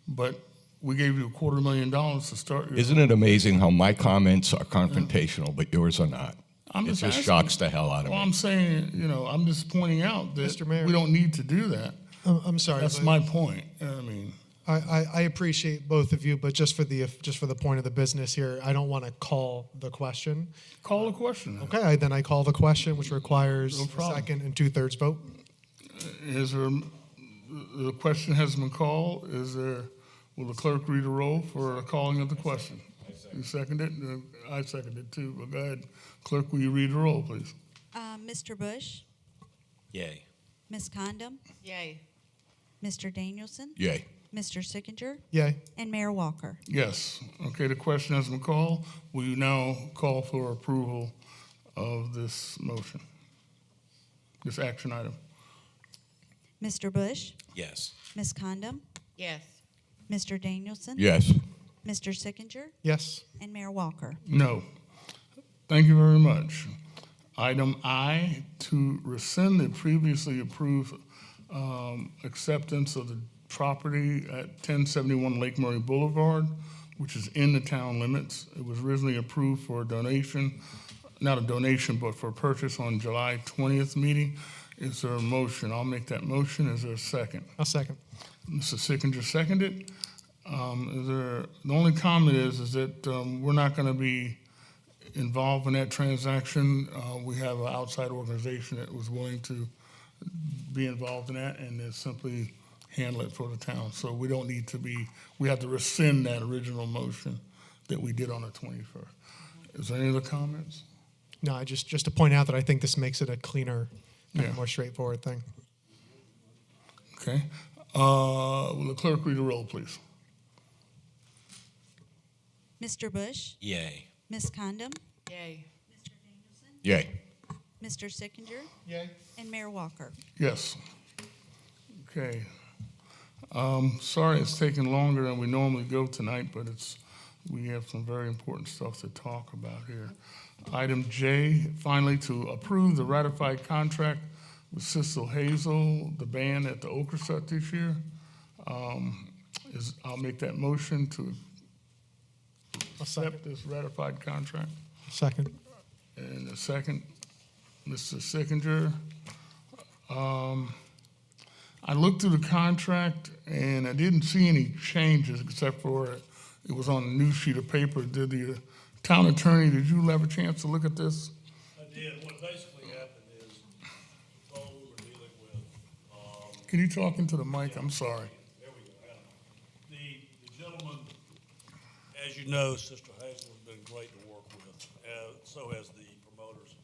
S3: but we gave you $250,000 to start your.
S10: Isn't it amazing how my comments are confrontational, but yours are not?
S3: I'm
S10: It
S3: just
S10: just
S3: asking.
S10: shocks the hell out of
S3: Well,
S10: me.
S3: I'm saying, I'm just pointing out that
S14: Mr. Mayor.
S3: we don't need to do that.
S14: I'm sorry.
S3: That's
S14: but
S3: my point. I mean,
S14: I appreciate both of you, but just for the point of the business here, I don't want to call the question.
S3: call a question.
S14: Okay, then I call the question, which requires
S3: No
S14: a
S3: problem.
S14: second and 2/3 vote.
S3: The question has been called. Will the clerk read a roll for a calling of the question? You seconded it? I seconded it too, but go ahead. Clerk, will you read a roll, please?
S7: Mr. Bush,
S13: Yay.
S7: Ms. Condom,
S4: Yay.
S7: Mr. Danielson,
S10: Yay.
S7: Mr. Sickinger,
S14: Yay.
S7: and Mayor Walker.
S3: Yes. Okay, the question has been called. Will you now call for approval of this motion, this action item?
S7: Mr. Bush,
S13: Yes.
S7: Ms. Condom,
S4: Yes.
S7: Mr. Danielson,
S10: Yes.
S7: Mr. Sickinger,
S14: Yes.
S7: and Mayor Walker.
S3: No. Thank you very much. Item I, to rescind the previously approved acceptance of the property at 1071 Lake Murray Boulevard, which is in the town limits. It was originally approved for a donation, not a donation, but for purchase on July 20th meeting. Is there a motion? I'll make that motion. Is there a second?
S14: I'll second.
S3: Mr. Sickinger seconded. The only comment is that we're not going to be involved in that transaction. We have an outside organization that was willing to be involved in that and then simply handle it for the town. So we don't need to be, we have to rescind that original motion that we did on the 21st. Is there any other comments?
S14: No, just to point out that I think this makes it a cleaner,
S3: Yeah.
S14: more straightforward thing.
S3: Okay. Will the clerk read the roll, please?
S7: Mr. Bush,
S13: Yay.
S7: Ms. Condom,
S4: Yay.
S7: Mr. Danielson,
S10: Yay.
S7: Mr. Sickinger,
S14: Yay.
S7: and Mayor Walker.
S3: Yes. Okay. Sorry it's taking longer than we normally go tonight, but we have some very important stuff to talk about here. Item J, finally, to approve the ratified contract with Sissel Hazel, the band at the Okrusut this year. I'll make that motion to
S14: I'll second.
S3: accept this ratified contract.
S14: Second.
S3: And a second, Mr. Sickinger. I looked through the contract and I didn't see any changes except for it was on a new sheet of paper. Did the town attorney, did you have a chance to look at this?
S1: I did. What basically happened is, all we were dealing with,
S3: Can you talk into the mic? I'm sorry.
S1: there we go. The gentleman, as you know, Sister Hazel has been great to work with, so has the promoters.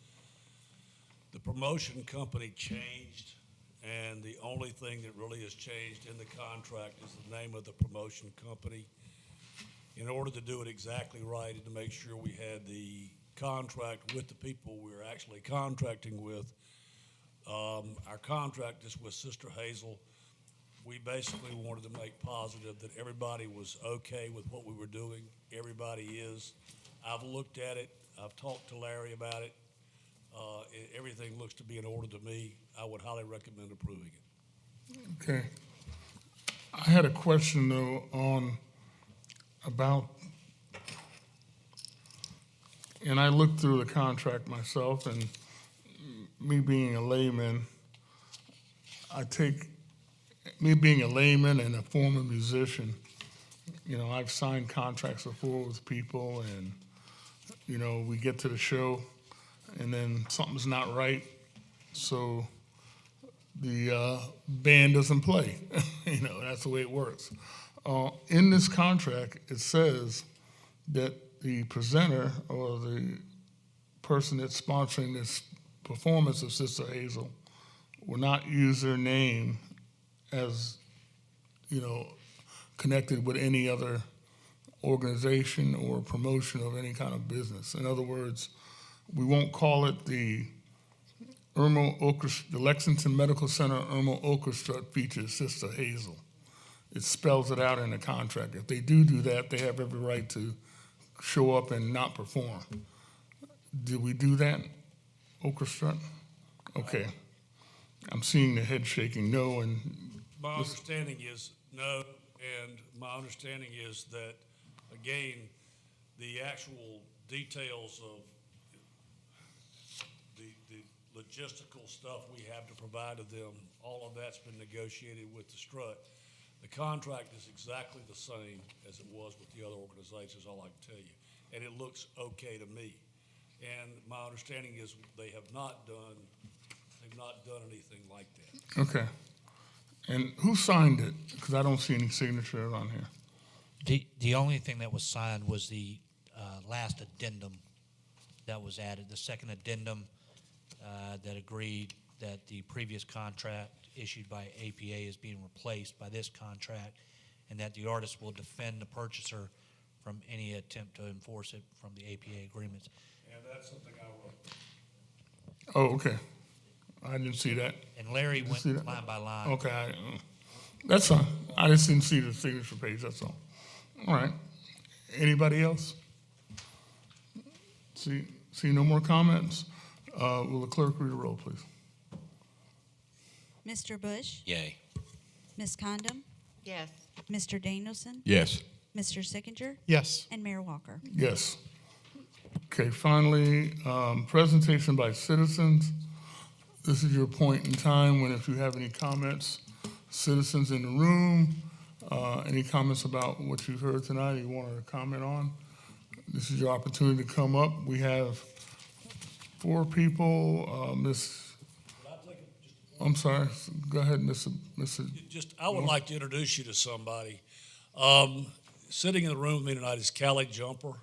S1: The promotion company changed, and the only thing that really has changed in the contract is the name of the promotion company. In order to do it exactly right and to make sure we had the contract with the people we were actually contracting with, our contract is with Sister Hazel. We basically wanted to make positive that everybody was okay with what we were doing. Everybody is. I've looked at it. I've talked to Larry about it. Everything looks to be in order to me. I would highly recommend approving it.
S3: Okay. I had a question though about And I looked through the contract myself, and me being a layman, me being a layman and a former musician, I've signed contracts before with people, and, we get to the show, and then something's not right, so the band doesn't play. That's the way it works. In this contract, it says that the presenter or the person that's sponsoring this performance of Sister Hazel will not use their name as, connected with any other organization or promotion of any kind of business. In other words, we won't call it the Lexington Medical Center Irmo Orchestra features Sister Hazel. It spells it out in the contract. If they do that, they have every right to show up and not perform. Did we do that, orchestra? Okay. I'm seeing the head shaking no, and
S1: My understanding is no, and my understanding is that, again, the actual details of the logistical stuff we have to provide to them, all of that's been negotiated with the strut. The contract is exactly the same as it was with the other organizations, all I can tell you, and it looks okay to me. And my understanding is they've not done anything like that.
S3: okay. And who signed it? Because I don't see any signatures on here.
S8: The only thing that was signed was the last addendum that was added, the second addendum that agreed that the previous contract issued by APA is being replaced by this contract, and that the artist will defend the purchaser from any attempt to enforce it from the APA agreements.
S1: And that's something I wrote.
S3: Oh, okay. I didn't see that.
S8: And Larry went
S3: see that?
S8: line by line.
S3: Okay, that's fine. I just didn't see the signature page, that's all. All right. Anybody else? See no more comments? Will the clerk read the roll, please?
S7: Mr. Bush?
S13: Yay.
S7: Ms. Condom?
S4: Yes.
S7: Mr. Danielson?
S10: Yes.
S7: Mr. Sickinger?
S14: Yes.
S7: And Mayor Walker?
S3: Yes. Okay, finally, presentation by citizens. This is your point in time when if you have any comments, citizens in the room, any comments about what you've heard tonight you want to comment on, this is your opportunity to come up. We have 4 people. I'm sorry, go ahead, Mr.
S1: I would like to introduce you to somebody. Sitting in the room with me tonight is Callie Jumper.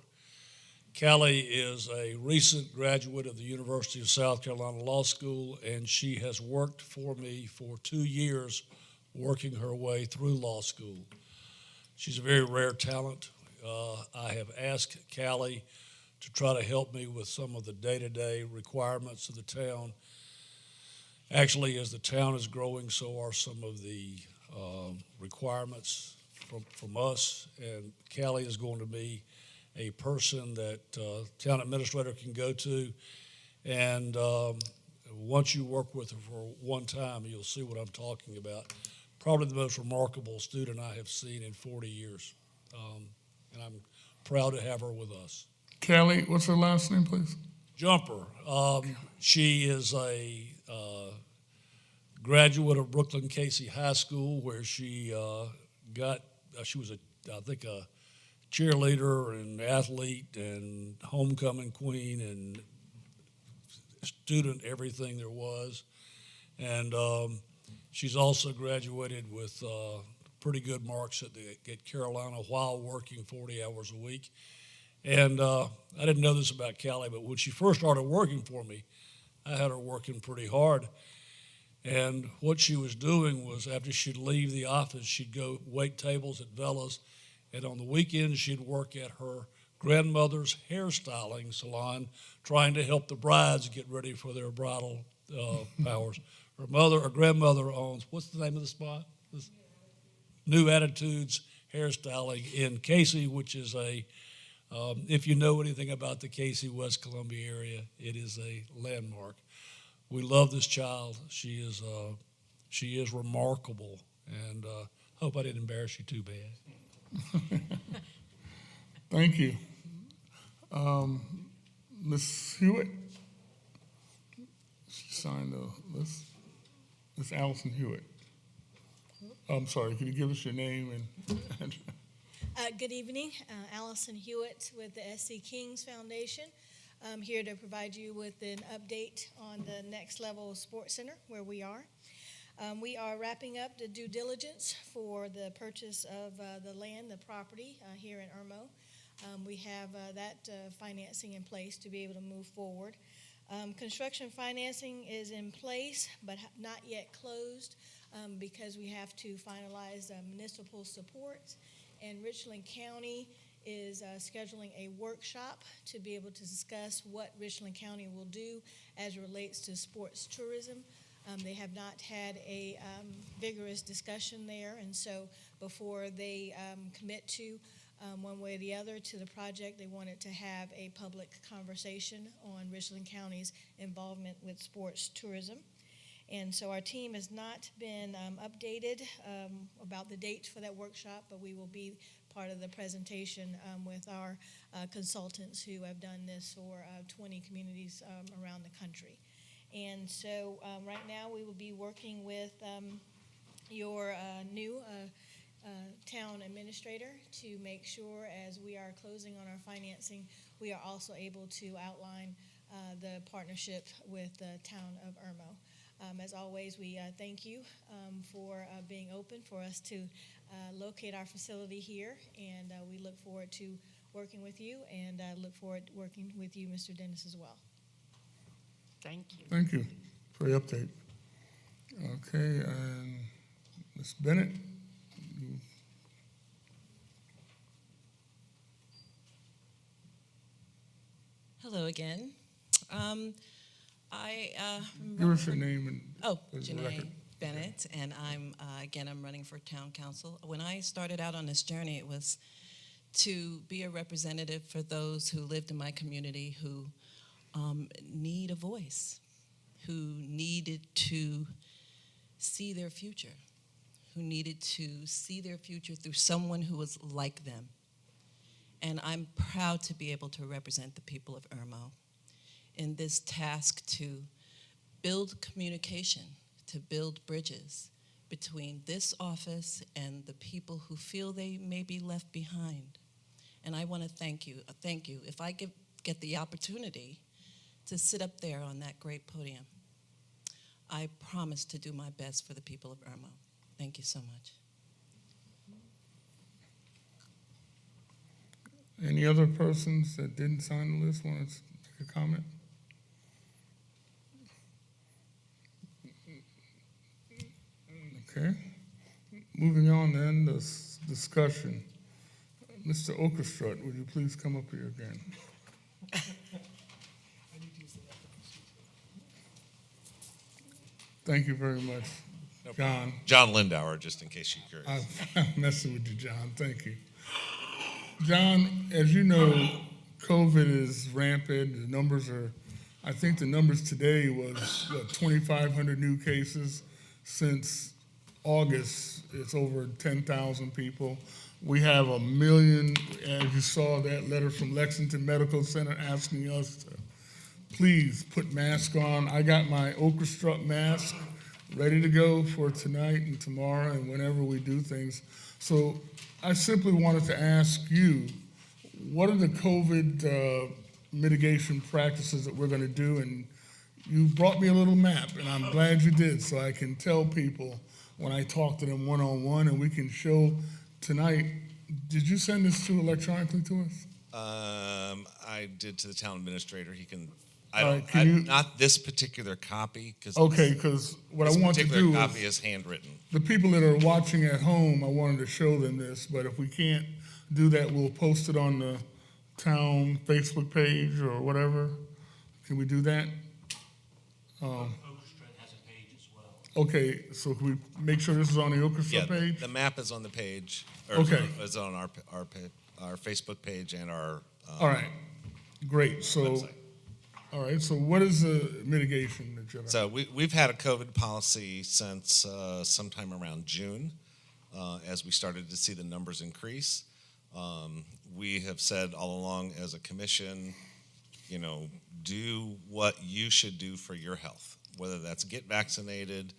S1: Callie is a recent graduate of the University of South Carolina Law School, and she has worked for me for 2 years, working her way through law school. She's a very rare talent. I have asked Callie to try to help me with some of the day-to-day requirements of the town. Actually, as the town is growing, so are some of the requirements from us, and Callie is going to be a person that town administrator can go to, and once you work with her for one time, you'll see what I'm talking about. Probably the most remarkable student I have seen in 40 years, and I'm proud to have her with us.
S3: Callie, what's her last name, please?
S1: Jumper. She is a graduate of Brooklyn Casey High School, where she she was I think a cheerleader and athlete and homecoming queen and student everything there was. And she's also graduated with pretty good marks at Carolina while working 40 hours a week. And I didn't know this about Callie, but when she first started working for me, I had her working pretty hard. And what she was doing was, after she'd leave the office, she'd go wait tables at Vella's, and on the weekends she'd work at her grandmother's hairstyling salon, trying to help the brides get ready for their bridal powers. Her grandmother owns, what's the name of the spot? New Attitudes Hairstyling in Casey, which is if you know anything about the Casey, West Columbia area, it is a landmark. We love this child. She is remarkable, and hope I didn't embarrass you too bad.
S3: Thank you. Ms. Hewitt? She signed the list. Ms. Allison Hewitt. I'm sorry, can you give us your name and
S16: Good evening, Allison Hewitt with the S.C. Kings Foundation. I'm here to provide you with an update on the Next Level Sports Center, where we are. We are wrapping up the due diligence for the purchase of the land, the property here in Irmo. We have that financing in place to be able to move forward. Construction financing is in place, but not yet closed because we have to finalize municipal support. And Richland County is scheduling a workshop to be able to discuss what Richland County will do as it relates to sports tourism. They have not had a vigorous discussion there, and so before they commit to one way or the other to the project, they wanted to have a public conversation on Richland County's involvement with sports tourism. And so our team has not been updated about the date for that workshop, but we will be part of the presentation with our consultants who have done this for 20 communities around the country. And so right now we will be working with your new town administrator to make sure, as we are closing on our financing, we are also able to outline the partnership with the town of Irmo. As always, we thank you for being open for us to locate our facility here, and we look forward to working with you, and look forward to working with you, Mr. Dennis, as well.
S4: Thank you.
S3: Thank you for your update. Okay, and Ms. Bennett?
S12: Hello again.
S3: Give us your name and
S12: Janae Bennett, and I'm running for town council. When I started out on this journey, it was to be a representative for those who lived in my community who need a voice, who needed to see their future, who needed to see their future through someone who was like them. And I'm proud to be able to represent the people of Irmo in this task to build communication, to build bridges between this office and the people who feel they may be left behind. And I want to thank you. If I get the opportunity to sit up there on that great podium, I promise to do my best for the people of Irmo. Thank you so much.
S3: Any other persons that didn't sign the list want to make a comment? Okay. Moving on then, this discussion. Mr. Okerstrut, would you please come up here again? Thank you very much, John.
S15: John Lindauer, just in case you're curious.
S3: I'm messing with you, John. Thank you. John, as you know, COVID is rampant. The numbers are, I think the numbers today was, 2,500 new cases. Since August, it's over 10,000 people. We have 1 million, as you saw that letter from Lexington Medical Center asking us to please put masks on. I got my Okerstrut mask ready to go for tonight and tomorrow and whenever we do things. So I simply wanted to ask you, what are the COVID mitigation practices that we're going to do? And you brought me a little map, and I'm glad you did, so I can tell people when I talk to them one-on-one, and we can show tonight. Did you send this electronically to us?
S15: I did to the town administrator. He can. Not this particular copy, because
S3: because what I want to do
S15: this particular copy is handwritten.
S3: The people that are watching at home, I wanted to show them this, but if we can't do that, we'll post it on the town Facebook page or whatever. Can we do that?
S8: Okerstrut has a page as well.
S3: Okay, so can we make sure this is on the Okerstrut page?
S15: The map is on the page. It's on our Facebook page and our.
S3: All right, great. So.
S15: Website.
S3: All right, so what is the mitigation that you're
S15: So we've had a COVID policy since sometime around June, as we started to see the numbers increase. We have said all along as a commission, You know, do what you should do for your health, whether that's get vaccinated,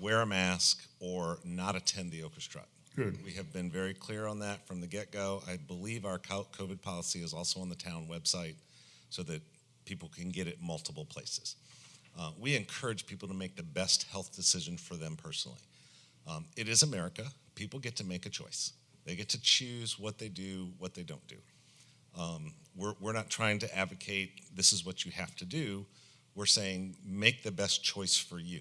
S15: wear a mask, or not attend the orchestra.
S3: Good.
S15: We have been very clear on that from the get-go. I believe our COVID policy is also on the town website so that people can get it multiple places. We encourage people to make the best health decision for them personally. It is America. People get to make a choice. They get to choose what they do, what they don't do. We're not trying to advocate this is what you have to do. We're saying make the best choice for you.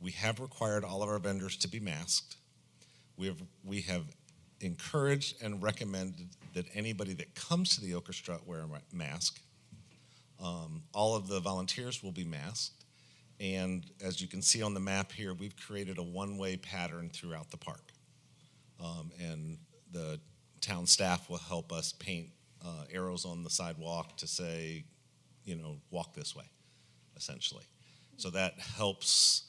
S15: We have required all of our vendors to be masked. We have encouraged and recommended that anybody that comes to the orchestra wear a mask. All of the volunteers will be masked. And as you can see on the map here, we've created a one-way pattern throughout the park. And the town staff will help us paint arrows on the sidewalk to say, you know, walk this way, essentially. So that helps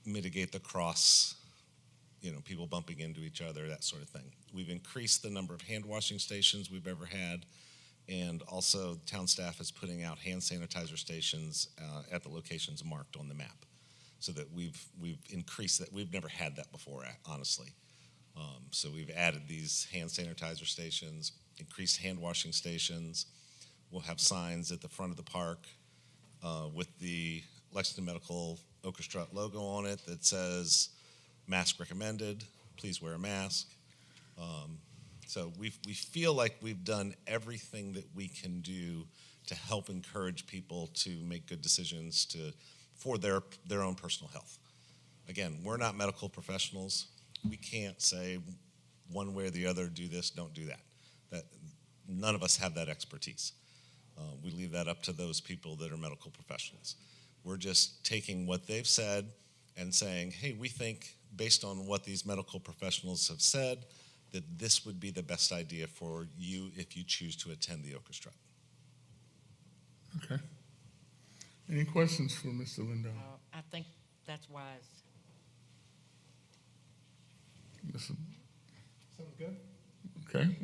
S15: mitigate the cross, you know, people bumping into each other, that sort of thing. We've increased the number of hand washing stations we've ever had, and also town staff is putting out hand sanitizer stations at the locations marked on the map, so that we've increased that. We've never had that before, honestly. So we've added these hand sanitizer stations, increased hand washing stations. We'll have signs at the front of the park with the Lexington Medical Orchestra logo on it that says mask recommended, please wear a mask. So we feel like we've done everything that we can do to help encourage people to make good decisions for their own personal health. Again, we're not medical professionals. We can't say one way or the other, do this, don't do that. None of us have that expertise. We leave that up to those people that are medical professionals. We're just taking what they've said and saying, hey, we think based on what these medical professionals have said, that this would be the best idea for you if you choose to attend the orchestra.
S3: Okay. Any questions for Mr. Lindell?
S4: I think that's wise.
S3: Mr.
S5: Sounds good.
S3: Okay.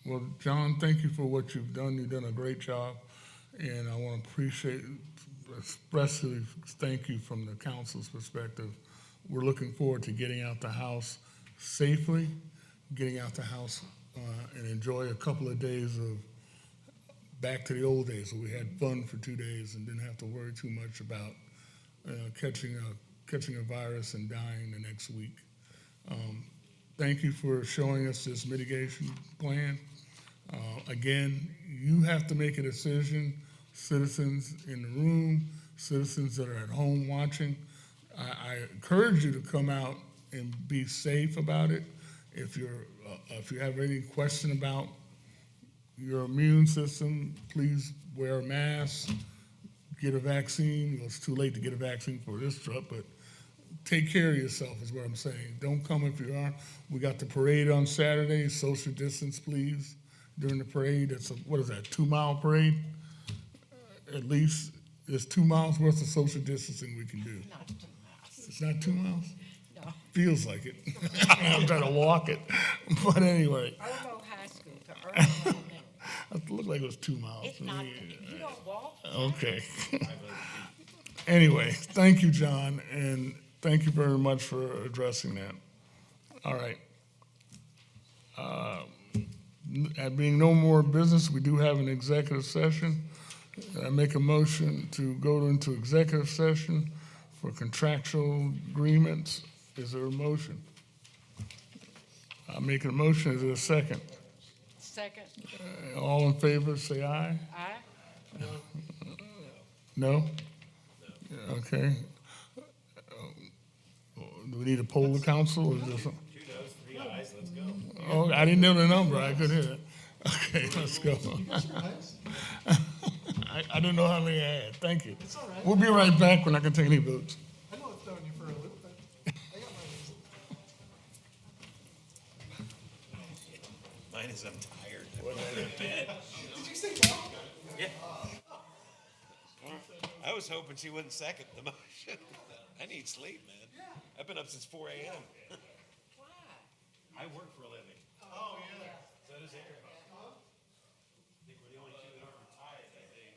S3: Well, John, thank you for what you've done. You've done a great job, and I want to expressly thank you from the council's perspective. We're looking forward to getting out the house safely, getting out the house and enjoy a couple of days of back to the old days where we had fun for 2 days and didn't have to worry too much about catching a virus and dying the next week. Thank you for showing us this mitigation plan. Again, you have to make a decision, citizens in the room, citizens that are at home watching. I encourage you to come out and be safe about it. If you have any question about your immune system, please wear a mask, get a vaccine. Well, it's too late to get a vaccine for this truck, but take care of yourself is what I'm saying. Don't come if you are. We got the parade on Saturday. Social distance, please, during the parade. It's what is that, 2-mile parade? At least there's 2 miles worth of social distancing we can do.
S4: Not 2 miles.
S3: It's not 2 miles?
S4: No.
S3: Feels like it. I'm trying to walk it. But anyway.
S4: Irmo High School to Irmo Elementary.
S3: It looked like it was 2 miles.
S4: It's not, you don't walk.
S3: Okay. Anyway, thank you, John, and thank you very much for addressing that. All right. Being no more business, we do have an executive session. I make a motion to go into executive session for contractual agreements. Is there a motion? I'm making a motion. Is there a second?
S4: Second.
S3: All in favor, say aye.
S4: Aye.
S3: No? Okay. Do we need to poll the council or is there something?
S6: 2 noes, 3 ayes, let's go.
S3: Oh, I didn't know the number. I couldn't hear it. Okay, let's go. I didn't know how many I had. Thank you.
S5: It's all right.
S3: We'll be right back. We're not going to take any votes.
S5: I know it's throwing you for a loop, but I got mine.
S6: Mine is I'm tired.
S5: Did you say no?
S6: Yeah. I was hoping she wouldn't second the motion. I need sleep, man. I've been up since 4 a.m.
S4: Why?
S6: I work for a living. Oh, yeah. So does Aaron. I think we're the only 2 that aren't retired that day.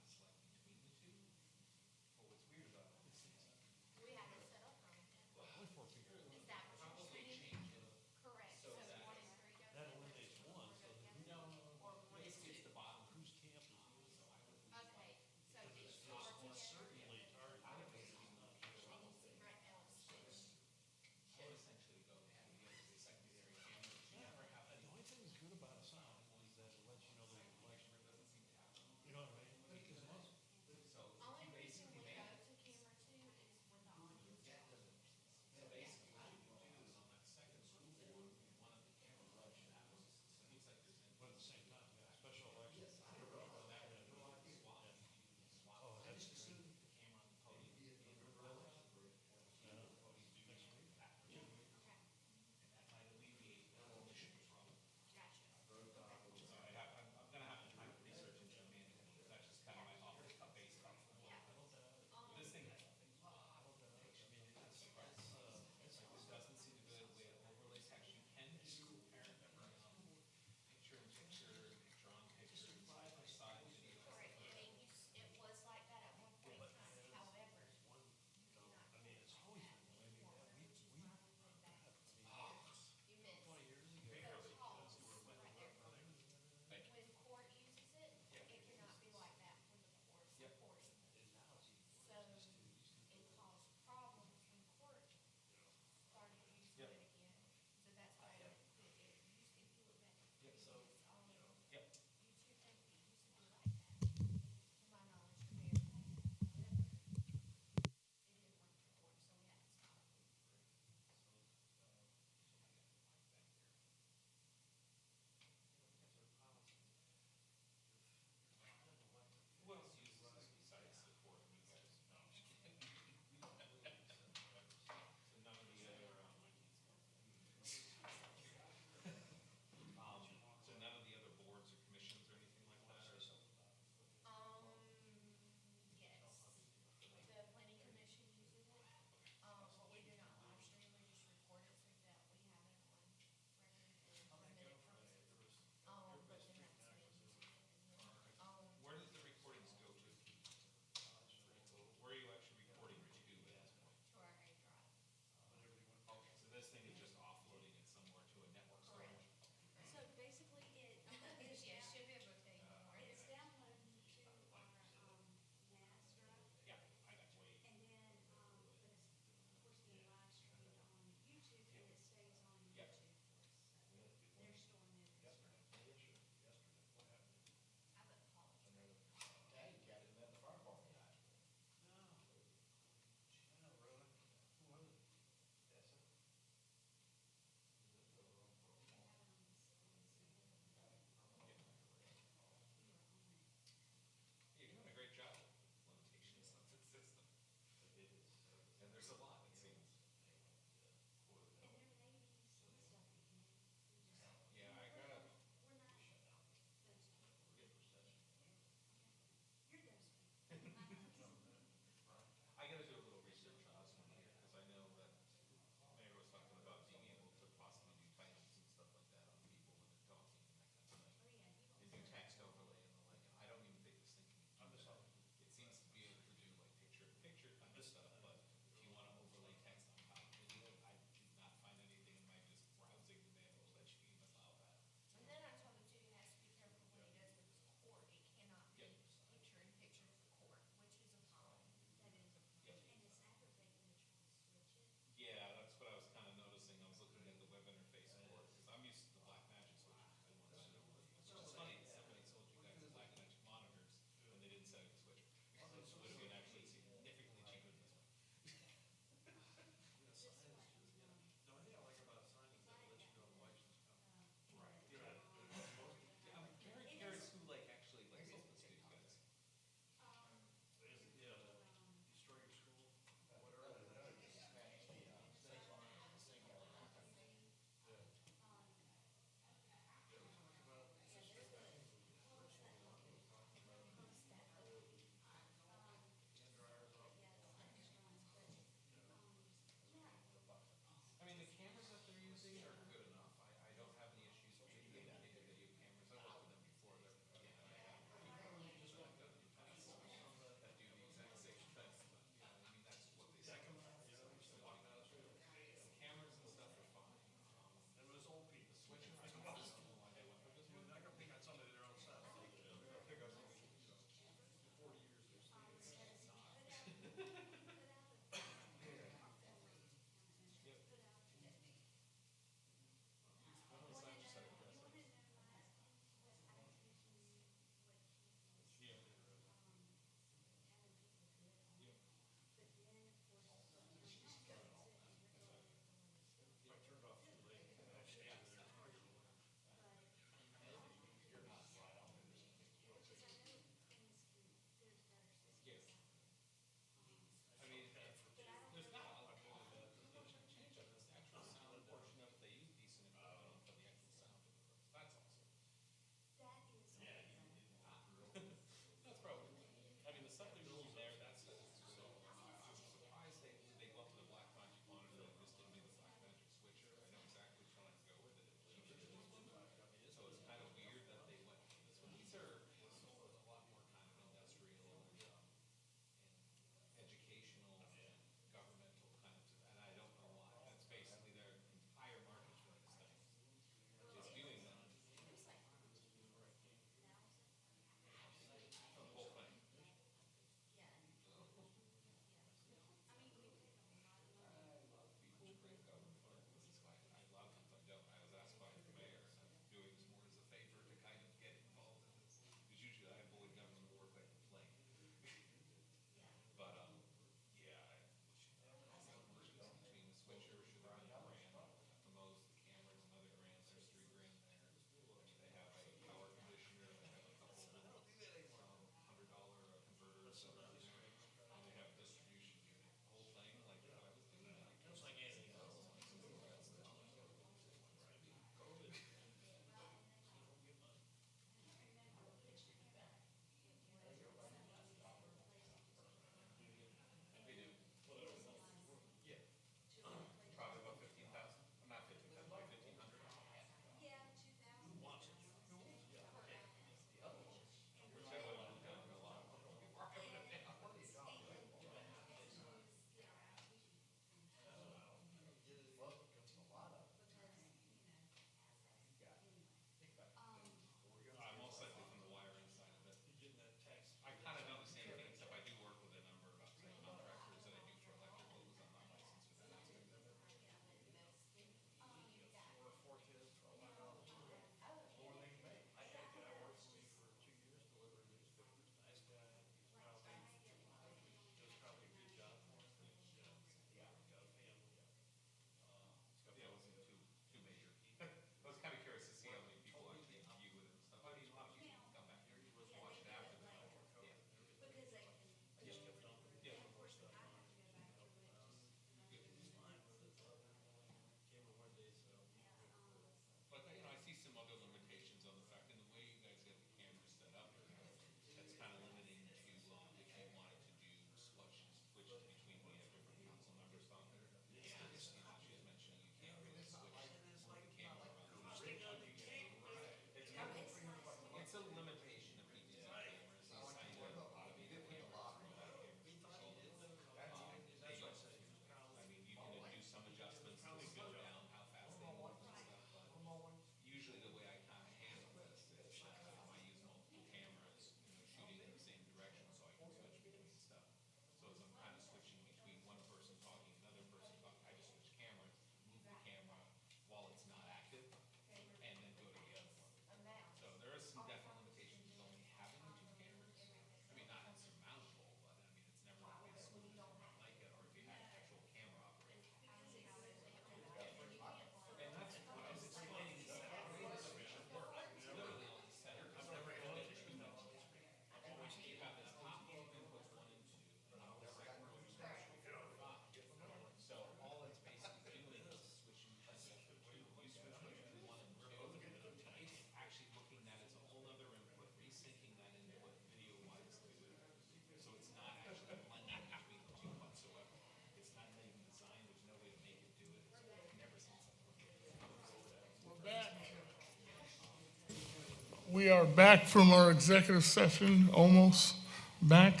S3: We are back from our executive session, almost back.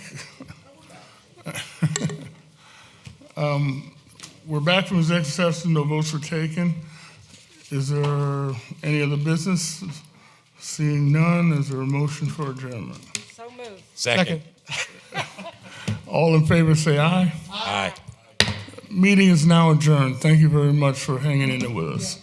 S3: We're back from executive session, no votes were taken. Is there any other business? Seeing none, is there a motion for adjournment?
S4: So moved.
S6: Second.
S3: All in favor say aye.
S6: Aye.
S3: Meeting is now adjourned. Thank you very much for hanging in there with us.